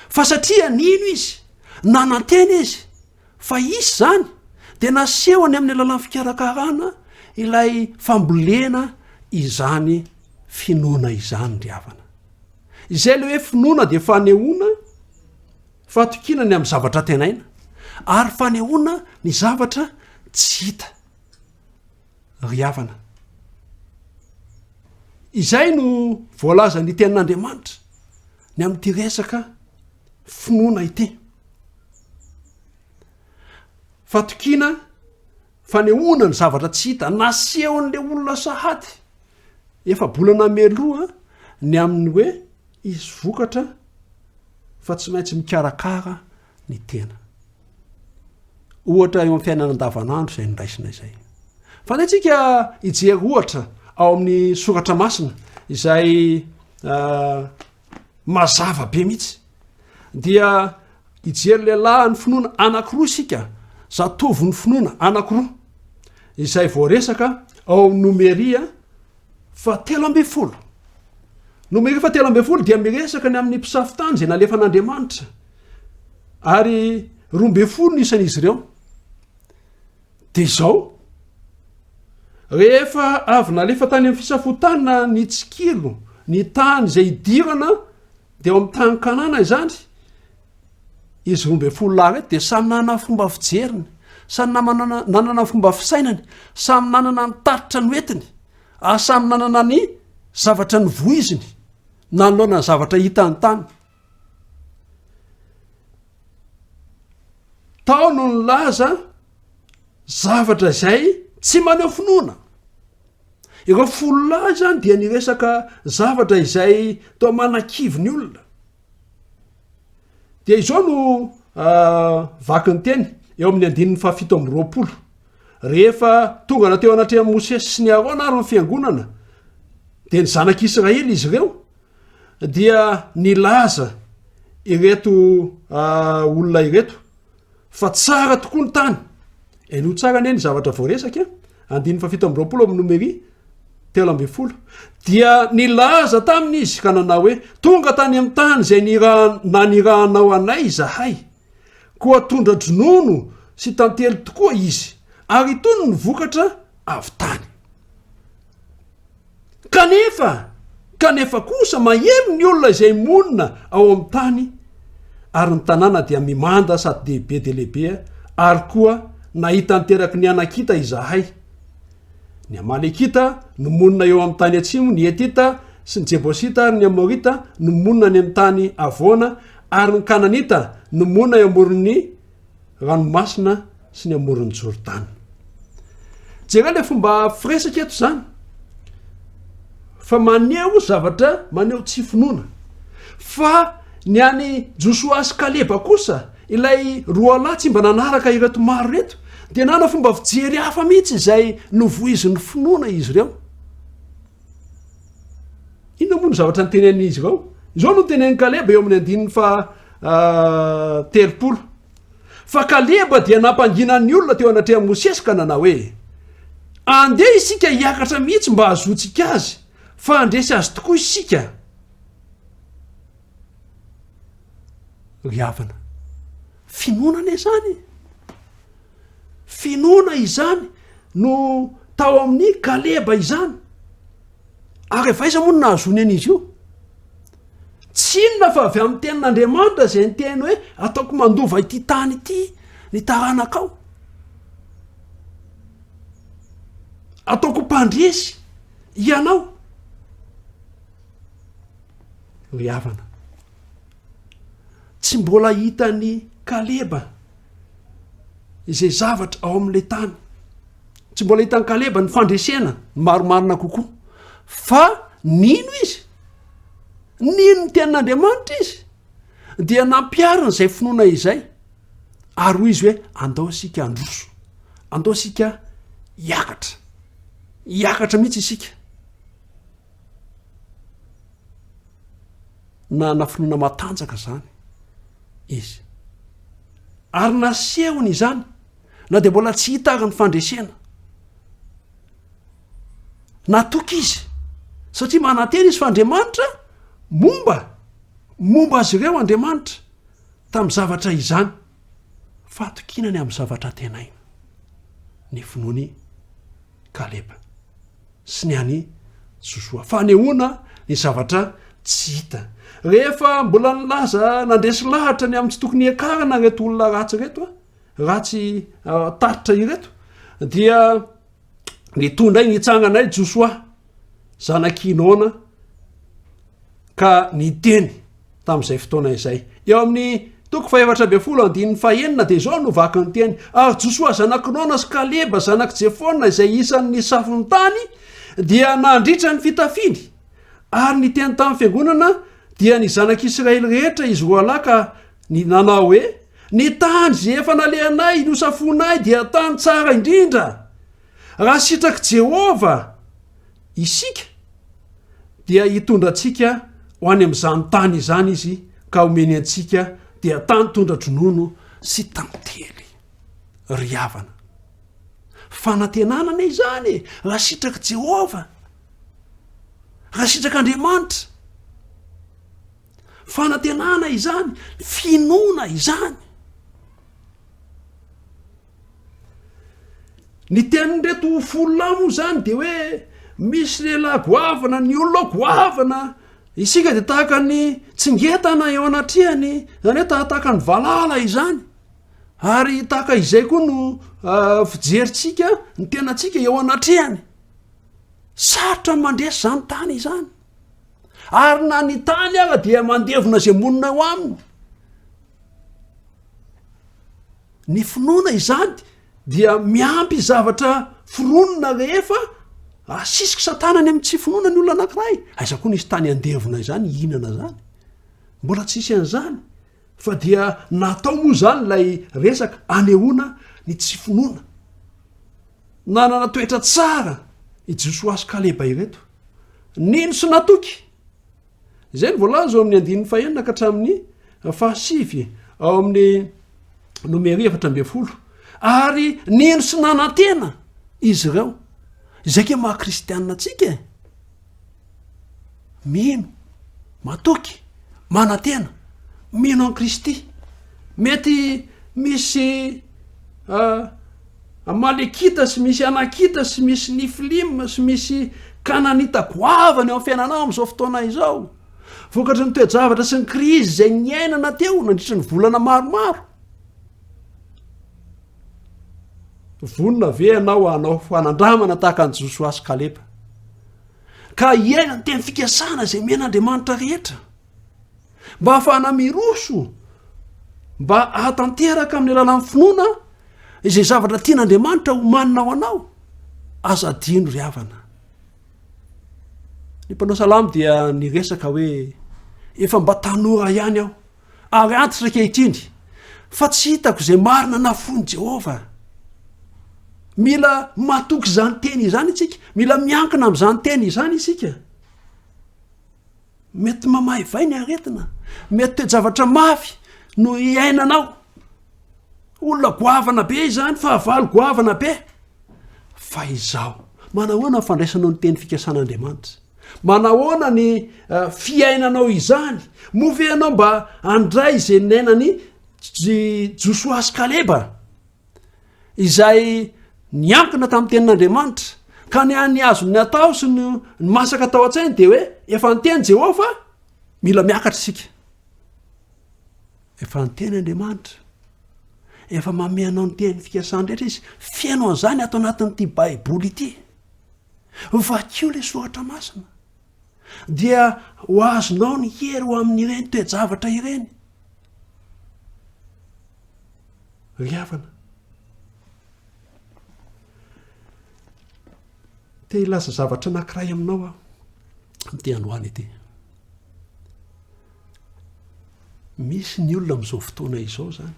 fa satria nino izy nanantena izy fa isy zany de nasehony amin'ny alalan'ny fikarakarana ilay fambolena izany finoana izany ry havana izay le hoe finoana de fanehoana fatokinany amin'ny zavatra tenaina ary fanehoana ny zavatra tsy hita ry havana izay no voalaza ny tenin'Andriamanitra ny amin'ity resaka finoana ity fatokina fanehoana ny zavatra tsy hita nasehon'le olona sahady efa bolana mialoha ny amin'ny hoe izy vokatra fa tsy maintsy mikarakara ny tena ohatra eo amin'ny fiainana andavanandro izay niraisina izay fa netsika ijery ohatra ao amin'ny soratra masina izay mazava be mihitsy dia ijery lehilahy ny finoana anankiroa sika zatovy ny finoana anankiroa izay voaresaka ao amin'ny nomeria 13 nomeria 13 dia miresaka ny amin'ny mpisafitany zay nalefan'Andriamanitra ary 12 nisan'izy ireo de izao rehefa avy nalefa tany amin'ny fisafotanina ny tsikilo ny tany zay idirana de ao amin'ny tany kanana izany izy 12 lahy reto de samy nanana fomba fijeriny samy nanana fomba fisainany samy nanana ny taritra ny oetiny ary samy nanana ny zavatra ny voiziny nanoloana ny zavatra hita ny tany tao no ny laza zavatra izay tsy maneho finoana ireo 10 lahy zany dia niresaka zavatra izay tao manakivy ny olona dia izao no vaky ny teny eo amin'ny 17 rehefa tonga nateo anatrehan'i Mosesy sy ny Arona ary ny fiangonana de ny zanak'Israely izy ireo dia nilaza ireto olona ireto fa tsara tokoa ny tany no tsara ny zavatra voaresaka 17 amin'ny nomeria 13 dia nilaza tamin'izy ka nanao hoe tonga tany amin'ny tany zay nanirahanao anay izahay koa tondra dronono sy tantely tokoa izy ary itony ny vokatra avy tany kanefa kosa mahery ny olona izay monina ao amin'ny tany ary ny tanàna dia mimanda sady dehibe de lehibe ary koa nahita niteraky ny anakita izahay. Ny amalekita no monina eo amin'ny tany atsimo, ny etita sy ny jebosita ary ny amorita no monina ny amin'ny tany avoana, ary ny kananita no monina eo amoron'ny ranomasina sy ny amoron'ny Jordana. Jereo le fomba firesaka eto zany fa maneho zavatra maneho tsy finoana. Fa ny any Josoa sy Kaleba kosa ilay roa lahy tsy mba nanaraka ireto maro reto dia nana fomba fijery hafa mihitsy izay novoizin'ny finoana izy ireo. Inona moa ny zavatra nytenen'izy ireo? Izao no tenen'ny Kaleba eo amin'ny 3:30. Fa Kaleba dia nampanginan'ny olona teo anatrehan'ny Mosesy ka nanao hoe andeha isika hiakatra mihitsy mba hazotsika azy fa andresy azy tokoa isika. Ry havana, finoana ane zany. Finoana izany no tao amin'ny Kaleba izany. Ary vaiza moa no nahazony an'izy io? Tsy inona fa avy amin'ny tenin'Andriamanitra izay niteny hoe ataoko mandova ity tany ity ny taranakao, ataoko mpandresy ianao. Ry havana, tsy mbola hitany Kaleba izay zavatra ao amin'le tany, tsy mbola hitany Kaleba ny fandresena ny maromarina kokoa. Fa nino izy? Nino ny tenin'Andriamanitra izy? Dia nampiarina izay finoana izay ary hoy izy hoe andao isika androso, andao isika hiakatra mihitsy isika. Na finoana matanjaka zany izy, ary nasehony izany na dia mbola tsy hita ary ny fandresena. Natoky izy satria manantena izy fa Andriamanitra momba azy ireo Andriamanitra tamin'ny zavatra izany. Fa atokinany amin'ny zavatra tenaina ny finoany Kaleba sy ny any Josoa, fanehoana ny zavatra tsy hita. Rehefa mbola nilaza nandresy lahatra ny amin'ny tsy tokony hiakarana reto olona ratsy reto, ratsy taritra ireto, dia nitondra nitsanganay Josoa zanak'Inona ka niteny tamin'izay fotoana izay eo amin'ny 2:7 dia izao no vaky ny teny ary Josoa zanak'Inona sy Kaleba zanak' Jefona izay isan'ny safon'ny tany dia nandritra ny fitafiany ary niteny tamin'ny fiangonana dia ny zanak'Israely rehetra izy roa lahy ka ny nanao hoe ny tany zay efa nalehanay nosafonay dia tany tsara indrindra. Raha sitraky Jehova isika dia hitondrantsika ho any amin'izany tany izany izy ka omeny antsika dia tany tondra-dronono sy tantely. Ry havana, fanantenana izany raha sitraky Jehova, raha sitraky Andriamanitra, fanantenana izany, finoana izany. Ny tenin'reto folona moa zany dia hoe misy lehilahy goavana, ny olona goavana, isika dia tahaka ny tsingetana eo anatrehany, zany hoe tahaka ny valala izany. Ary tahaka izay koa no fijerintsika ny tenantsika eo anatrehany. Sarotra mandresy zany tany izany. Ary na ny tany ara dia mandevona izay monina eo aminy. Ny finoana izany dia miampy zavatra fironona rehefa asisiky satanany amin'ny tsy finoana ny olona anankiray. Aiza koa nisy tany andevona izany, ihinana zany? Mbola tsisy an'izany. Fa dia natao moa zany lay resaka anehoana ny tsy finoana. Nanana toetra tsara i Josoa sy Kaleba ireto. Nino sy natoky? Izay ny voalaza ao amin'ny 9 ka hatramin'ny 7 ao amin'ny nomeri 4. Ary nino sy nanantena izy ireo. Izay ke maha kristianina antsika. Mino, matoky, manantena, mino an Kristy. Mety misy amalekita sy misy anakita sy misy nifilim sy misy kananita goavana eo amin'ny fiainanao amin'izao fotoana izao. vokatry ny toejavatra sy ny krizy zay nyainana teo nandritra ny volana maromaro. Vonona ve anao anao fanandramana tahaka ny Josoa sy Kaleba ka iaina ny teny fikasana zay men'Andriamanitra rehetra mba hahafahana miroso mba ahatanteraka amin'ny alalan'ny finoana izay zavatra tian'Andriamanitra ho manina ao anao aza dino ry havana. Ny mpanao salamo dia niresaka hoe efa mba tanora ihany aho ary antitra kehitriny fa tsy hitako zay marina na fony Jehova. Mila matoky zany teny izany isika, mila miankina amin'izany teny izany isika. Mety mamahy vai ny aretina, mety toejavatra mafy no iainanao. Olona goavana be izany, fahavalo goavana be. Fa izao, manahoana fandraisanao ny teny fikasan'Andriamanitra? Manahoana ny fiainanao izany? Move anao mba andray izay nainany Josoa sy Kaleba izay niankina tamin'ny tenin'Andriamanitra ka ny any azo ny atao sy ny masaka tao an-tsainy dia hoe efa niteny Jehova mila miakatra isika. Efa niteny Andriamanitra, efa manome anao ny teny fikasany rehetra izy, fiainao an'izany atao anatin'ity baiboly ity. Vakio ilay soratra masina dia ho azonao ny hery ho amin'ireny toejavatra ireny. Ry havana, te hilaza zavatra anankiray aminao te androany ity. Misy ny olona amin'izao fotoana izao zany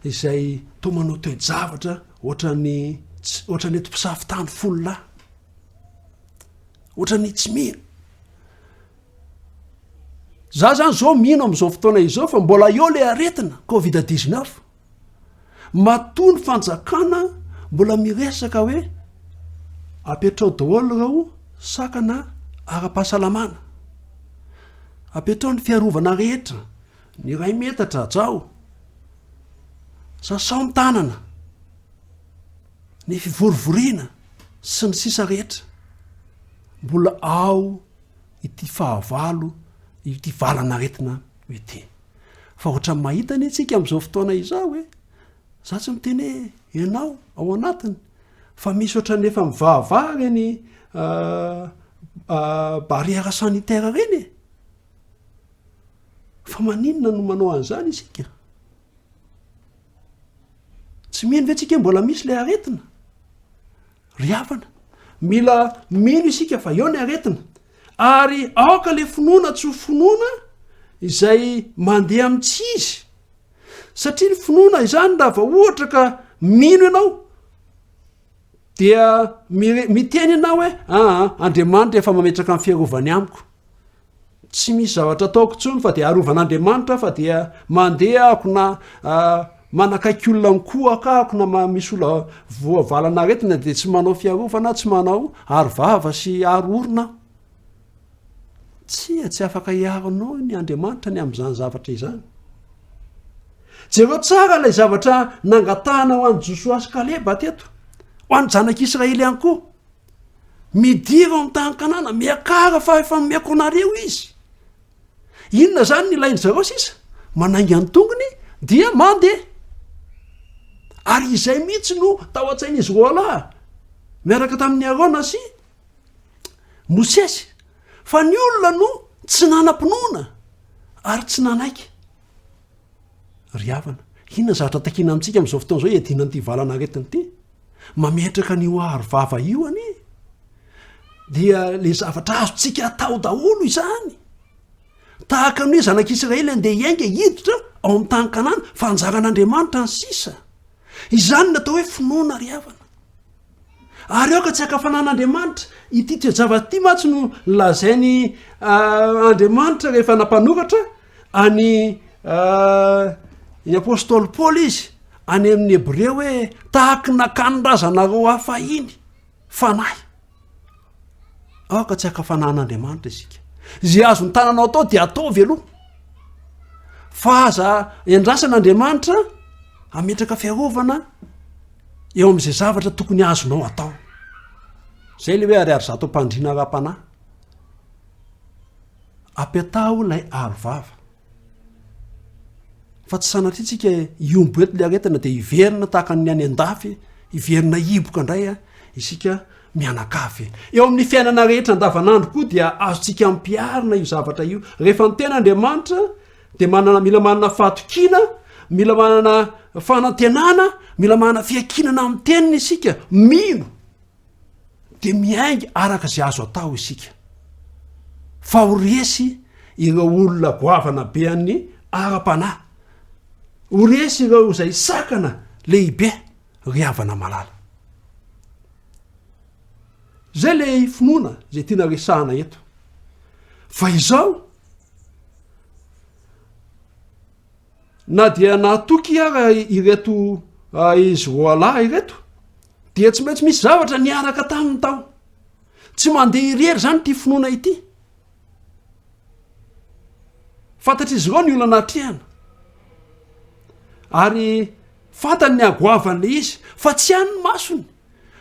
izay toa manao toejavatra ohatran'ny etom-pisafitany folo lahy, ohatran'ny tsy mino. Za zany zao mino amin'izao fotoana izao fa mbola eo le aretina Covid-19. Matoa ny fanjakana mbola miresaka hoe apetrao daholo rao sakana ara-pahasalamana, apetrao ny fiarovana rehetra, ny ray metatra jao, sasao ny tanana, ny fivorivoriana sy ny sisa rehetra. Mbola ao ity fahavalo, ity valana retina hoe ty. Fa ohatra mahita ny tsika amin'izao fotoana izao hoe za tsy miteny ianao ao anatiny fa misy ohatran'ny efa mivavaha reny barrière sanitaire reny. Fa maninona no manao an'izany isika? Tsy mino ve tsika mbola misy le aretina? Ry havana, mila mino isika fa eo ny aretina ary aoka le finoana tsy ho finoana izay mandeha amin'tsy izy. Satria ny finoana izany raha vao ohatra ka mino ianao dia miteny ianao hoe Andriamanitra efa mametraka amin'ny fiarovany amiko. Tsy misy zavatra ataoko tsony fa dia arovan'Andriamanitra fa dia mandeha akona manakaiky olona mikoa akako na misy olona voavalana aretina dia tsy manao fiarovana, tsy manao arovava sy arorona. Tsy afaka hiaronao ny Andriamanitra ny amin'izany zavatra izany. Jereo tsara ilay zavatra nangatahana ho an'ny Josoa sy Kaleba teto, ho an'ny zanak'Israely ihany koa. Midira ao amin'ny tany Kanana, miakara fa efa miako nareo izy. Inona zany ny ilainy zareo sisa? Manainga ny tongony dia mandeha. Ary izay mihitsy no tao an-tsain'izy roa lahy miaraka tamin'ny Arona sy Mosesy. Fa ny olona no tsy nanam-pinoana ary tsy nanaiky. Ry havana, inona zavatra takina amintsika amin'izao fotoana izao iadina n'ity valana aretina ity? Mametraka ny arovava io ani. Dia le zavatra azontsika atao daholo izany. Tahaka ny hoe zanak'Israely andeha hiainga hiditra ao amin'ny tany Kanana fa anjaran'Andriamanitra ny sisa. Izany natao hoe finoana ry havana. Ary eo ka tsy akafanan'Andriamanitra ity toejavatra ity matsy no lazainy Andriamanitra rehefa nampanoratra any apôstôly Paoly izy any amin'ny Hebreo hoe tahaky nakanondrazanareo hafahiny fanahy. Ao ka tsy akafanan'Andriamanitra isika. Zay azo ny tananao atao dia ataovy aloha. Fa aza endrasan'Andriamanitra ametraka fiarovana eo amin'izay zavatra tokony azonao atao. Zay le hoe ariary zato mpandriana raha-panahy. apetao lay arovava fa tsy sanatria tsika iombo eto le aretana de iverina tahaka ny any andafy iverina iboka indray a isika mianakafy eo amin'ny fiainana rehetra andavanandro koa dia azotsika mpiarina io zavatra io rehefa ny ten'Andriamanitra de mila manana fahatokina mila manana fanantenana mila manana fiakinana amin'ny teniny isika mino de miaingy araka zay azo atao isika fa horesy ireo olona goavana be an'ny ara-panahy horesy ireo zay sakana lehibe ryavana malala zay le finoana zay tiana resahana eto fa izao na dia natoky ara ireto izy roalahy ireto dia tsy maintsy misy zavatra niaraka taminy tao tsy mandeha irery zany ty finoana ity fantatry izy reo ny olona natrehana ary fantany ny agoavany le izy fa tsy any ny masony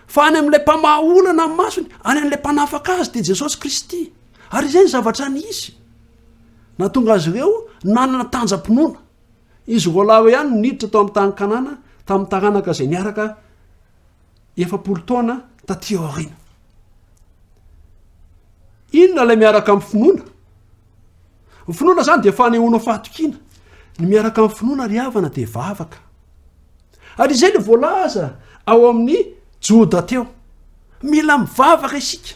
fa any amin'ilay mpamahaolana amin'ny masony any an'ilay mpanafaka azy de Jesosy Kristy ary izay ny zavatra ny izy na tonga azy ireo nanana tanjam-pinoana izy roalahy eo ihany niditra tao amin'ny tany Kanana tamin'ny taranaka zay niaraka 70 taona taty aoriana inona lay miaraka amin'ny finoana ny finoana zany de fanehoana fahatokina ny miaraka amin'ny finoana ry havana de vavaka ary izay le voalaza ao amin'ny Joda teo mila mivavaka isika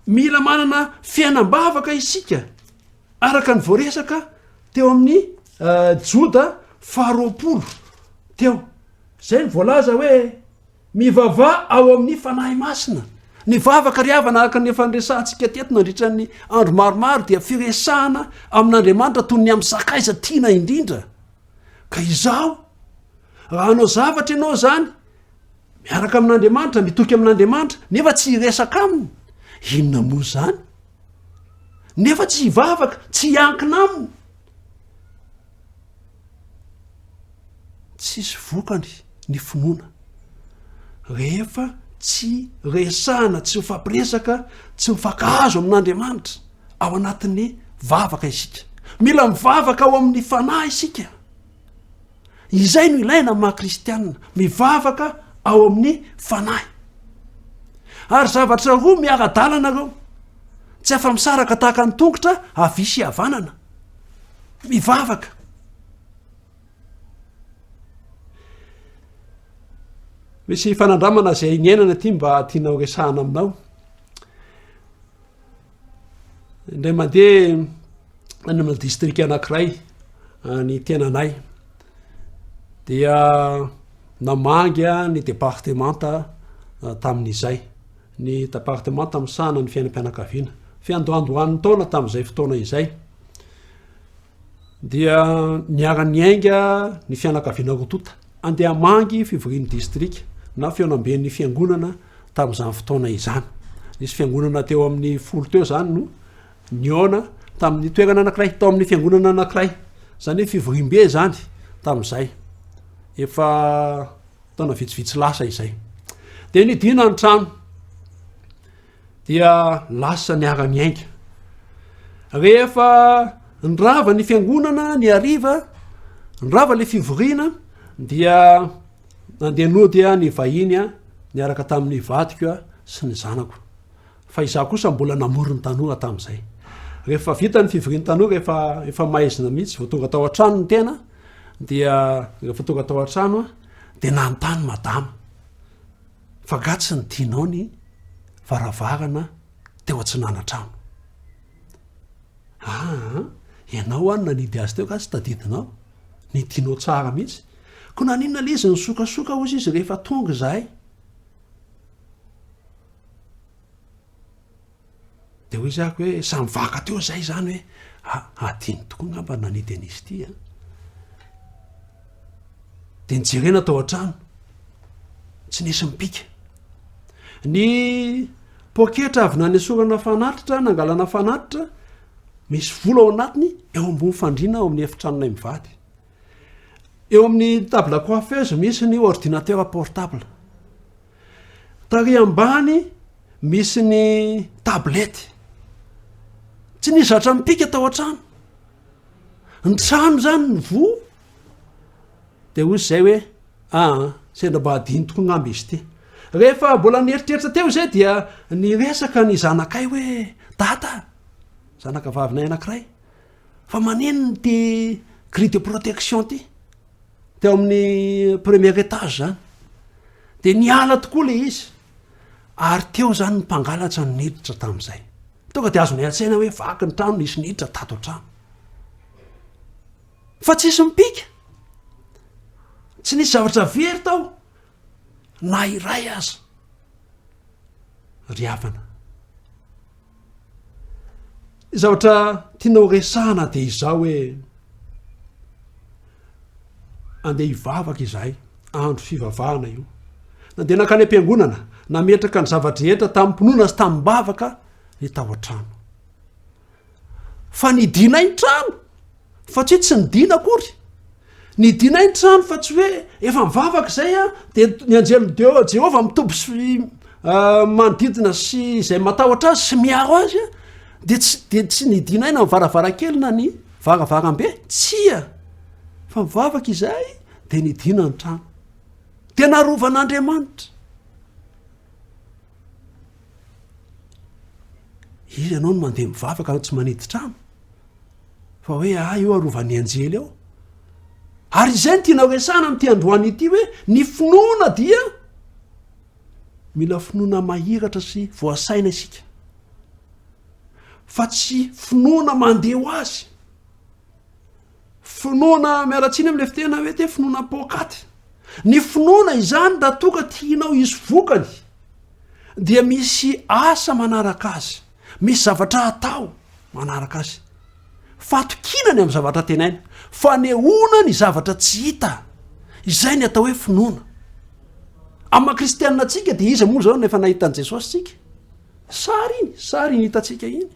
mila manana fiainam-bavaka isika araka ny voaresaka teo amin'ny Joda 20 teo zay ny voalaza hoe mivava ao amin'ny fanahy masina ny vavaka ry havana araka ny efa nyresantsika teto nandritra ny andro maromaro dia firesahana amin'Andriamanitra toy ny amin'ny sakaiza tiana indrindra ka izao raha anao zavatra ianao zany miaraka amin'Andriamanitra mitoky amin'Andriamanitra nefa tsy hiresaka aminy inona moa zany nefa tsy hivavaka tsy hiankina aminy tsisy vokany ny finoana rehefa tsy resahana tsy mifampiresaka tsy mifankahazo amin'Andriamanitra ao anatin'ny vavaka isika mila mivavaka ao amin'ny fanahy isika izay no ilaina maha kristianina mivavaka ao amin'ny fanahy ary zavatra roa miara-dalana reo tsy afa-misaraka tahaka ny tongotra avisy havanana mivavaka misy fanandramana zay niainana ty mba tianao resahana aminao indray mandeha any amin'ny distrika anankiray ny tenanay dia namangy ny departemanta tamin'izay ny departemanta misahana ny fiainam-pianakaviana fiandohandohan'ny taona tamin'izay fotoana izay dia niara-niainga ny fianakaviana rotota andeha mangy fivorian'ny distrika na feonamben'ny fiangonana tamin'izany fotoana izany nisy fiangonana teo amin'ny 10 teo zany no niona tamin'ny toerana anankiray tao amin'ny fiangonana anankiray zany hoe fivorim-be zany tamin'izay efa taona vitsivitsy lasa izay de nidina ny trano dia lasa niara-niainga rehefa nyrava ny fiangonana ny ariva nyrava le fivoriana dia nandehanodya ny vahiny a niaraka tamin'ny vadiko a sy ny zanako fa izaho kosa mbola namory ny tanora tamin'izay rehefa vita ny fivoriany tanora efa maizina mihitsy vao tonga tao an-trano ny tena dia rehefa tonga tao an-trano a de nanontany madama fa gatsy ny tianao ny varavarana teo antsinana-trano ianao any nanidy azy teo ka tsy tadidinao ny tianao tsara mihitsy ko naninona le izy ny sokasoka ozy izy rehefa tonga zahay de hoy zako hoe samyvaka teo zay zany hoe adiny tokoa ngamba nanidy an'izy ty a de nijerena tao an-trano tsy nisy mipika ny poketra avy nanesorana fanatitra nangalana fanatitra misy vola ao anatiny eo ambony fandriana ao amin'ny efitranonay mivady eo amin'ny table coiffeuse misy ny ordinateur portable tary ambany misy ny tablety tsy nisy zatra mipika tao an-trano. Ny trano zany ny vo de ozy zay hoe sendra mba adiny toko ngamby izy ty. Rehefa mbola nieritreritra teo zay dia niresaka ny zanakay hoe data zanaka vavinay anankiray fa manino ty grille de protection ty teo amin'ny premier étage zany de niala tokoa le izy ary teo zany ny mpangalatra ny niditra tam'izay tonga de azony an-tsaina hoe vaky ny trano nisy niditra tato an-trano fa tsisy mipika tsy nisy zavatra very tao na iray aza ry havana. Zavatra tianao resahana de izao hoe andeha hivavaka izahay andro fivavahana io nandeha nakany am-piangonana nametraka ny zavatra rehetra tamin'ny mponona sy tamin'ny mbavaka ny tao an-trano fa nidinay ny trano fa tsy hoe tsy nidina akory nidinay ny trano fa tsy hoe efa mivavaka zay de ny anjely Jehova mitoby sy manodidina sy zay matahotra azy sy miaro azy de tsy nidinay na mivaravarakely na ny varavarambe tsia fa mivavaka izay de nidina ny trano tena rovan'Andriamanitra. Izy ianao no mandeha mivavaka tsy manidy trano fa hoe io arovan'ny anjely ao ary izay ny tianao resana am'ty androany ity hoe ny finoana dia mila finoana mahiratra sy voasaina isika fa tsy finoana mandeha ho azy finoana miaratsiny am'le fitena hoe te finoana pokaty ny finoana izany da toka tianao izy vokany dia misy asa manaraka azy misy zavatra atao manaraka azy fatokinany amin'ny zavatra tenaina fanehoana ny zavatra tsy hita izay ny atao hoe finoana amma kristianina atsika de izy moa zao nefa nahitan'i Jesosy tsika sary iny hitatsika iny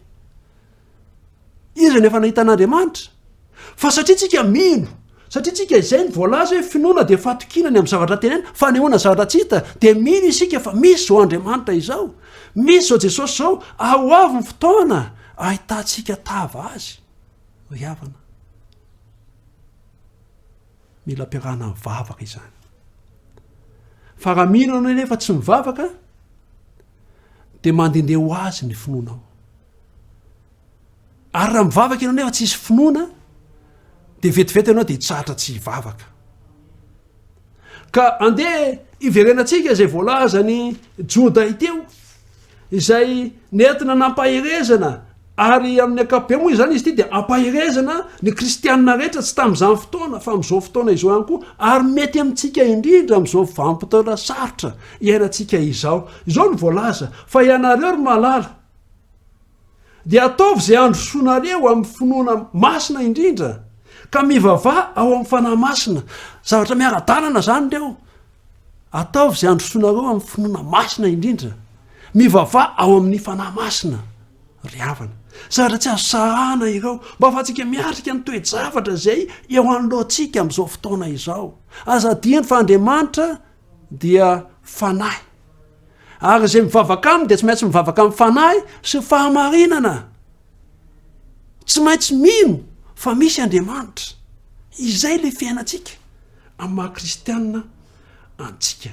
izy nefa nahitan'Andriamanitra fa satria tsika mino satria tsika izay ny voalaza hoe finoana de fatokinany amin'ny zavatra tenaina fanehoana zavatra tsy hita de mino isika fa misy zao Andriamanitra izao misy zao Jesosy zao ao avy ny fotoana ahitantsika tava azy ryhavana mila ampiarahana mivavaka izany fa raha mino anao nefa tsy mivavaka de mandendeha ho azy ny finoanao ary raha mivavaka ianao nefa tsisy finoana de vetivety ianao de hitsatra tsy hivavaka ka andeha iverenatsika izay voalazany Joda iteo izay nentina nampaherezana ary amin'ny akapobe moa izany izy ty de ampaherezana ny kristianina rehetra tsy tam'izany fotoana fa am'izao fotoana izao ihany koa ary mety amintsika indrindra am'izao vanim-potoana sarotra iainantsika izao ny voalaza fa ianareo ry malala de ataovy zay androsonareo amin'ny finoana masina indrindra ka mivavah ao amin'ny fanahy masina zavatra miara-dalana zany reo ataovy zay androsonareo amin'ny finoana masina indrindra mivavah ao amin'ny fanahy masina ry havana zavatra tsy azo sahana ireo mba afatsika miatrika ny toe-javatra zay eo anoloantsika am'izao fotoana izao azadiny fa Andriamanitra dia fanahy ary zay mivavaka aminy de tsy maintsy mivavaka amin'ny fanahy sy fahamarinana tsy maintsy mino fa misy Andriamanitra izay le fiainatsika amin'ny maha kristianina antsika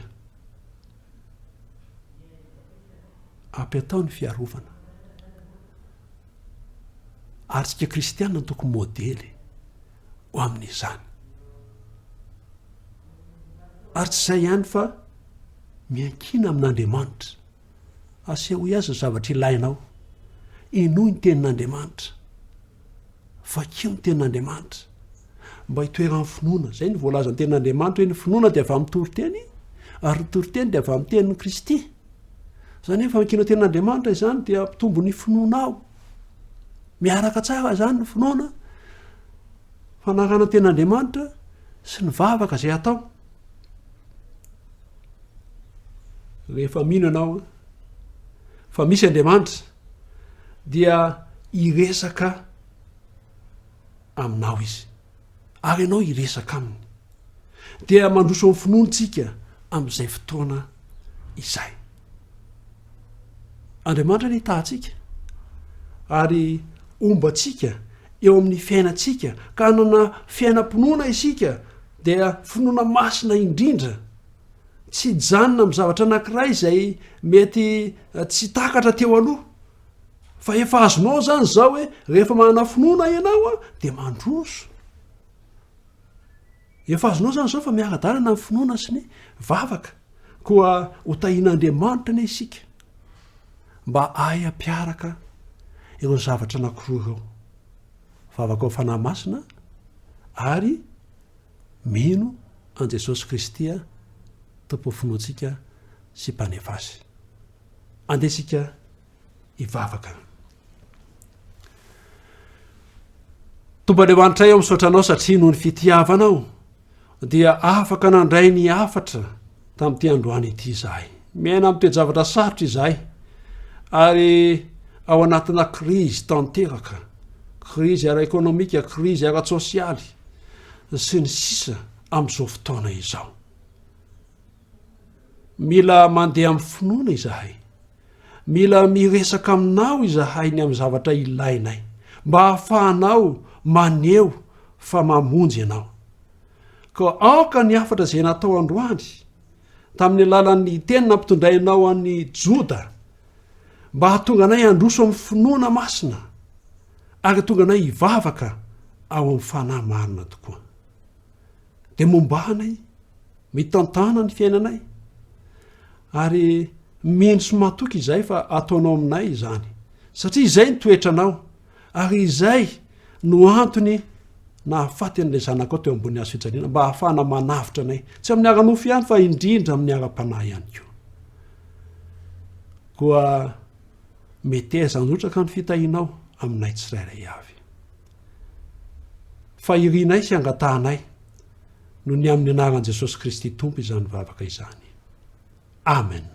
ampy atao ny fiarovana ary tsika kristianina tokony modely ho amin'izany ary tsy zay ihany fa miankina amin'Andriamanitra aseho iazy zavatra ilainao inoy ny tenin'Andriamanitra vakio ny tenin'Andriamanitra mba hitoeran'ny finoana zay ny voalazany tenin'Andriamanitra hoe ny finoana de avy amin'ny toriteny ary ny toriteny de avy amin'ny tenin'ny Kristy zany hoe fankina tenin'Andriamanitra izany dia mpitombo ny finoanao miaraka tsara zany ny finoana fanarana tenin'Andriamanitra sy ny vavaka zay atao rehefa mino anao fa misy Andriamanitra dia iresaka aminao izy ary ianao iresaka aminy dia mandroso amin'ny finoantsika amin'izay fotoana izay Andriamanitra ny hitahtsika ary ombatsika eo amin'ny fiainantsika ka anana fiainam-pinoana isika dia finoana masina indrindra tsy janona amin'ny zavatra anankiray izay mety tsy takatra teo aloha fa efa azonao zany zao hoe rehefa manana finoana ianao a dia mandroso efa azonao zany zao fa miagadalana ny finoana sy ny vavaka koa hotahin'Andriamanitra ny isika mba ay ampiaraka ireo zavatra anankiroa ireo vavaka ao fanahy masina ary mino an Jesosy Kristy a tompo finoantsika sy mpanefa azy andesika hivavaka tomban'Andriamanitra eo misaotranao satria noho ny fitiavanao dia afaka nandray ny afatra tamin'ity androany ity izahay miaina amin'ny toejavatra sarotra izahay ary ao anatina krizy tanteraka krizy ara-ekônomika krizy ara-tsosialy sy ny sisa amin'izao fotoana izao mila mandeha amin'ny finoana izahay mila miresaka aminao izahay ny amin'ny zavatra ilainay mba hahafahanao maneho fa mamonjy ianao ka aoka ny afatra izay natao androany tamin'ny alalan'ny teny nampitondrainao an'ny Joda mba hahatonga anay handroso amin'ny finoana masina ary hatonga anay hivavaka ao amin'ny fanahy marina tokoa dia mombahanay mitantana ny fiainanay ary mino sy matoky izay fa ataonao aminay izany satria izay ny toetranao ary izay no antony na hafaty an'ilay zanakao teo ambony hazo fijaliana mba hahafahana manavitra anay tsy amin'ny ara-nofo ihany fa indrindra amin'ny ara-panahy ihany koa meteza anotraka ny fitahinao aminay tsirairay avy fa irinay sy angatahanay no ny amin'ny anaran'i Jesosy Kristy tompo izany vavaka izany amen